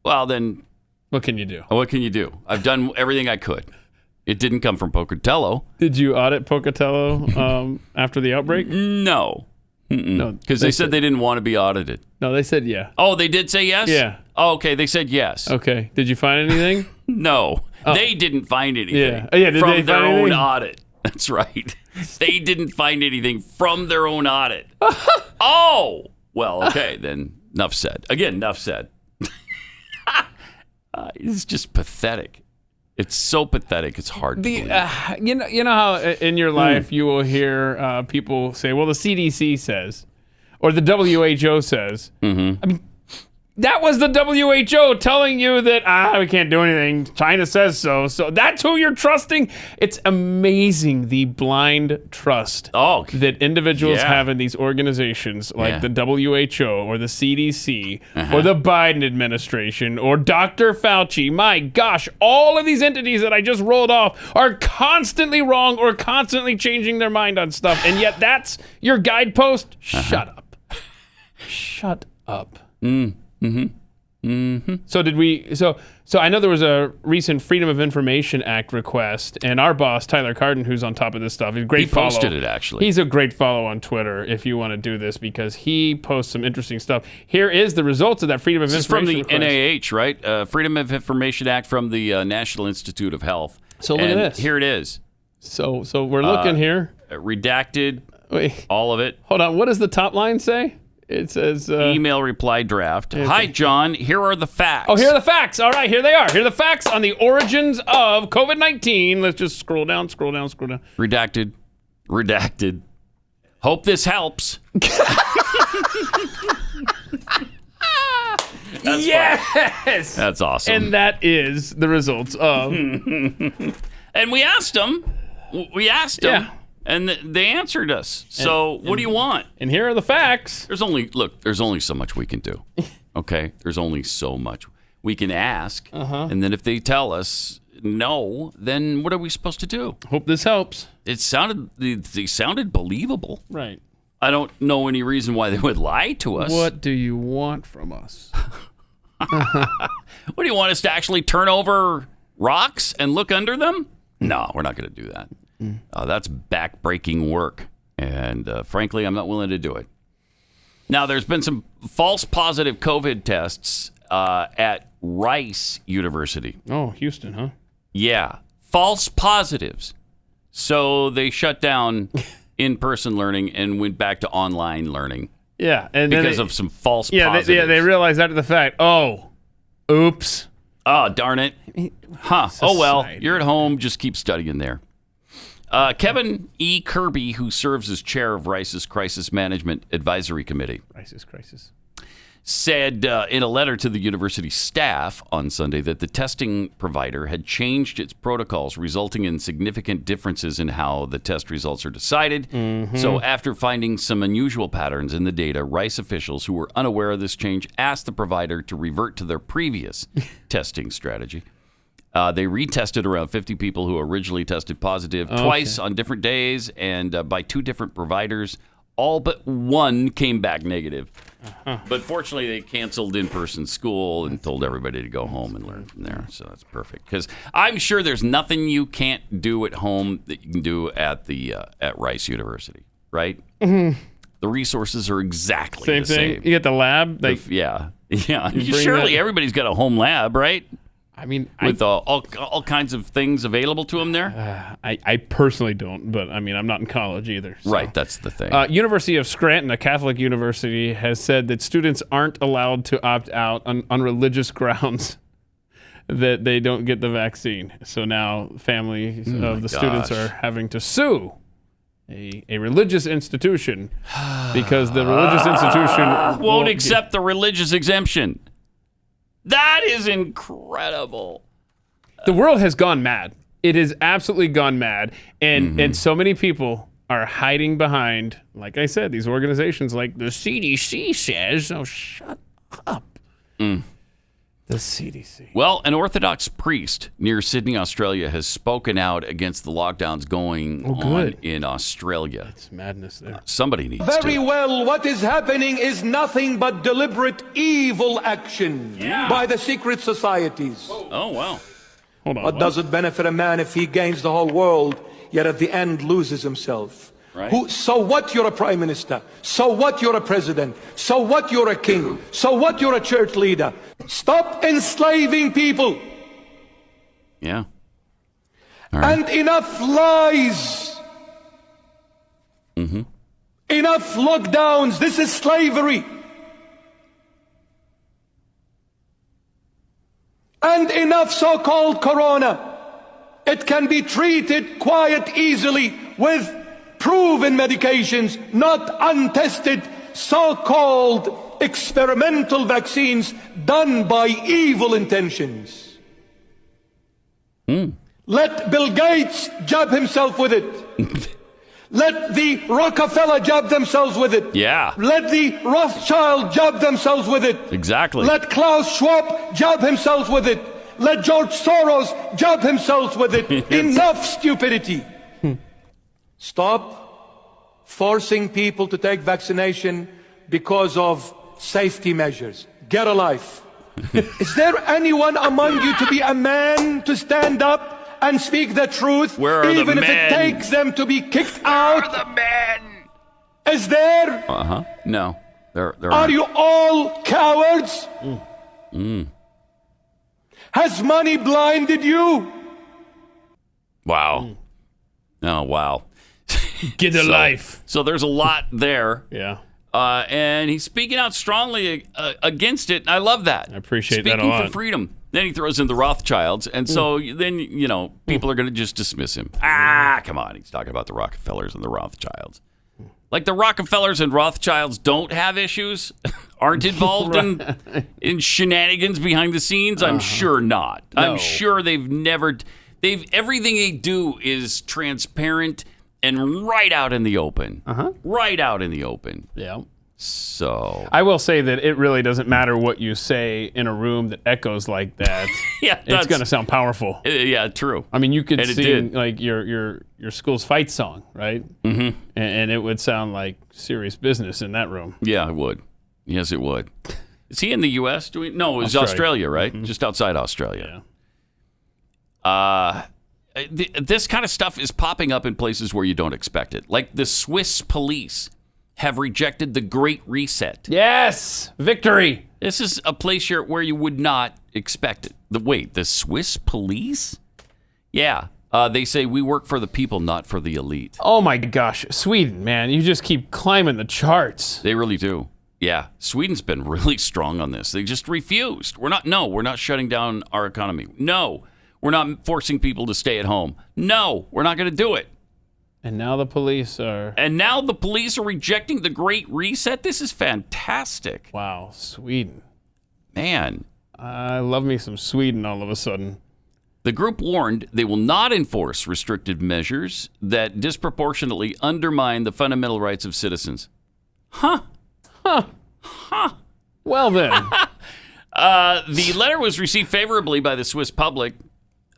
well, then... What can you do? What can you do? I've done everything I could. It didn't come from Pocatello. Did you audit Pocatello after the outbreak? No. No, because they said they didn't want to be audited. No, they said yeah. Oh, they did say yes? Yeah. Oh, okay, they said yes. Okay. Did you find anything? No. Oh. They didn't find anything Did from they their find own anything? audit. That's right. They didn't find anything from their own audit. Oh! Well, okay, then enough said. Again, enough said. It's just pathetic. It's so pathetic. It's hard to believe. You know how in your life you will hear people say, well, the CDC says, or the WHO says. Mm-hmm. I mean, that was the WHO telling you that, we can't do anything. China says so. So that's who you're trusting. It's amazing the blind trust that individuals have in these organizations like the WHO or the CDC or the Biden administration or Dr. Fauci. My gosh, all of these entities that I just rolled off are constantly wrong or constantly changing their mind on stuff. And yet that's your guidepost. Shut up. Shut up. So did we? So I know there was a recent Freedom of Information Act request, and our boss Tyler Carden, who's on top of this stuff, he's a great follow. He posted it actually. He's a great follow on Twitter if you want to do this because he posts some interesting stuff. Here is the results of that Freedom of Information request. From the NIH, right? Freedom of Information Act from the National Institute of Health. So look at this. Here it is. So we're looking here. Redacted. Wait. All of it. Hold on. What does the top line say? It says... email reply draft. Okay. Hi, John. Here are the facts. Oh, here are the facts. All right, here they are. Here are the facts on the origins of COVID-19. Let's just scroll down. Redacted. Hope this helps. Yes! That's awesome. And that is the results of... And we asked them. Yeah. And they answered us. So what do you want? And here are the facts. There's only so much we can do. Okay? There's only so much. We can ask. And then if they tell us no, then what are we supposed to do? Hope this helps. They sounded believable. Right. I don't know any reason why they would lie to us. What do you want from us? What do you want us to actually turn over rocks and look under them? No, we're not going to do that. That's back-breaking work, and frankly, I'm not willing to do it. Now, there's been some false positive COVID tests at Rice University. Oh, Houston, huh? Yeah, false positives. So they shut down in-person learning and went back to online learning. Yeah, and because of some false positives. They realized after the fact, oops. Oh, darn it. Huh. Oh, well, you're at home. Just keep studying there. Kevin E. Kirby, who serves as chair of Rice's Crisis Management Advisory Committee, said in a letter to the university staff on Sunday that the testing provider had changed its protocols, resulting in significant differences in how the test results are decided. So after finding some unusual patterns in the data, Rice officials who were unaware of this change asked the provider to revert to their previous testing strategy. They retested around 50 people who originally tested positive twice on different days and by two different providers. All but one came back negative. But fortunately, they canceled in-person school and told everybody to go home and learn from there. So that's perfect. Because I'm sure there's nothing you can't do at home that you can do at at Rice University, right? The resources are exactly the same. You get the lab? Yeah. Surely everybody's got a home lab, right? I mean, with all kinds of things available to them there? I personally don't, but I mean, I'm not in college either. So. Right, that's the thing. University of Scranton, a Catholic university, has said that students aren't allowed to opt out on religious grounds that they don't get the vaccine. So now families of the students are having to sue a religious institution because the religious institution won't accept the religious exemption. That is incredible. The world has gone mad. It has absolutely gone mad. And so many people are hiding behind, like I said, these organizations like the CDC says. Oh, shut up. The CDC. Well, an Orthodox priest near Sydney, Australia, has spoken out against the lockdowns going on in Australia. It's madness there. Somebody needs Very to. well, what is happening is nothing but deliberate evil action by the secret societies. Oh, wow. Hold on. What does it benefit a man if he gains the whole world, yet at the end loses himself? Right. So what you're a prime minister? So what you're a president? So what you're a king? So what you're a church leader? Stop enslaving people. Yeah. All right. And enough lies. Mm-hmm. Enough lockdowns. This is slavery. And enough so-called corona. It can be treated quite easily with proven medications, not untested, so-called experimental vaccines done by evil intentions. Let Bill Gates jab himself with it. Let the Rockefeller jab themselves with it. Yeah. Let the Rothschild jab themselves with it. Exactly. Let Klaus Schwab jab himself with it. Let George Soros jab himself with it. Enough stupidity. Stop forcing people to take vaccination because of safety measures. Get a life. Is there anyone among you to be a man to stand up and speak the truth, even if it takes them to be kicked out? Where are the men? Is there? No. There Are you all cowards? Has money blinded you? Wow. Oh, wow. Get a life. So there's a lot there. Yeah. And he's speaking out strongly against it. I love that. I appreciate speaking that a lot. for freedom. Then he throws in the Rothschilds. And so then, people are going to just dismiss him. Come on. He's talking about the Rockefellers and the Rothschilds. Like the Rockefellers and Rothschilds don't have issues, aren't involved in shenanigans behind the scenes? I'm sure not. No. I'm sure everything they do is transparent and right out in the open. Right out in the open. Yeah. So I will say that it really doesn't matter what you say in a room that echoes like that. Yeah, it's going to sound powerful. Yeah, true. I mean, you could And it sing did. like your school's fight song, right? Mm-hmm. And it would sound like serious business in that room. Yeah, it would. Yes, it would. Is he in the U.S.? No, it was Australia, right? Mm-hmm. Just outside Australia. This kind of stuff is popping up in places where you don't expect it. Like the Swiss police have rejected the Great Reset. Yes! Victory! This is a place where you would not expect it. The Swiss police? Yeah. They say we work for the people, not for the elite. Oh my gosh. Sweden, man. You just keep climbing the charts. They really do. Yeah. Sweden's been really strong on this. They just refused. We're not shutting down our economy. No. We're not forcing people to stay at home. No, we're not going to do it. And now the police are rejecting the Great Reset. This is fantastic. Wow, Sweden. Man. I love me some Sweden all of a sudden. The group warned they will not enforce restrictive measures that disproportionately undermine the fundamental rights of citizens. Well then. The letter was received favorably by the Swiss public.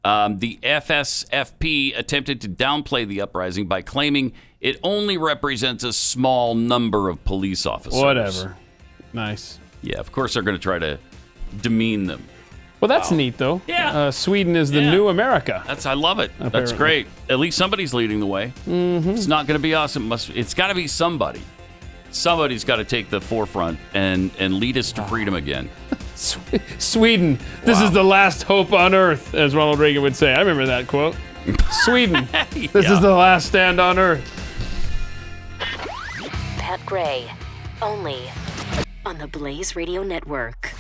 The FSFP attempted to downplay the uprising by claiming it only represents a small number of police officers. Whatever. Nice. Yeah, of course they're going to try to demean them. Well, that's neat, though. Yeah. Sweden is the new America. I love it. Apparently. That's great. At least somebody's leading the way. Mm-hmm. It's not going to be us. It's got to be somebody. Somebody's got to take the forefront and lead us to freedom again. Sweden, this is the last hope on earth, as Ronald Reagan would say. I remember that quote. Sweden, this is the last stand on earth. Pat Gray, only on the Blaze Radio Network.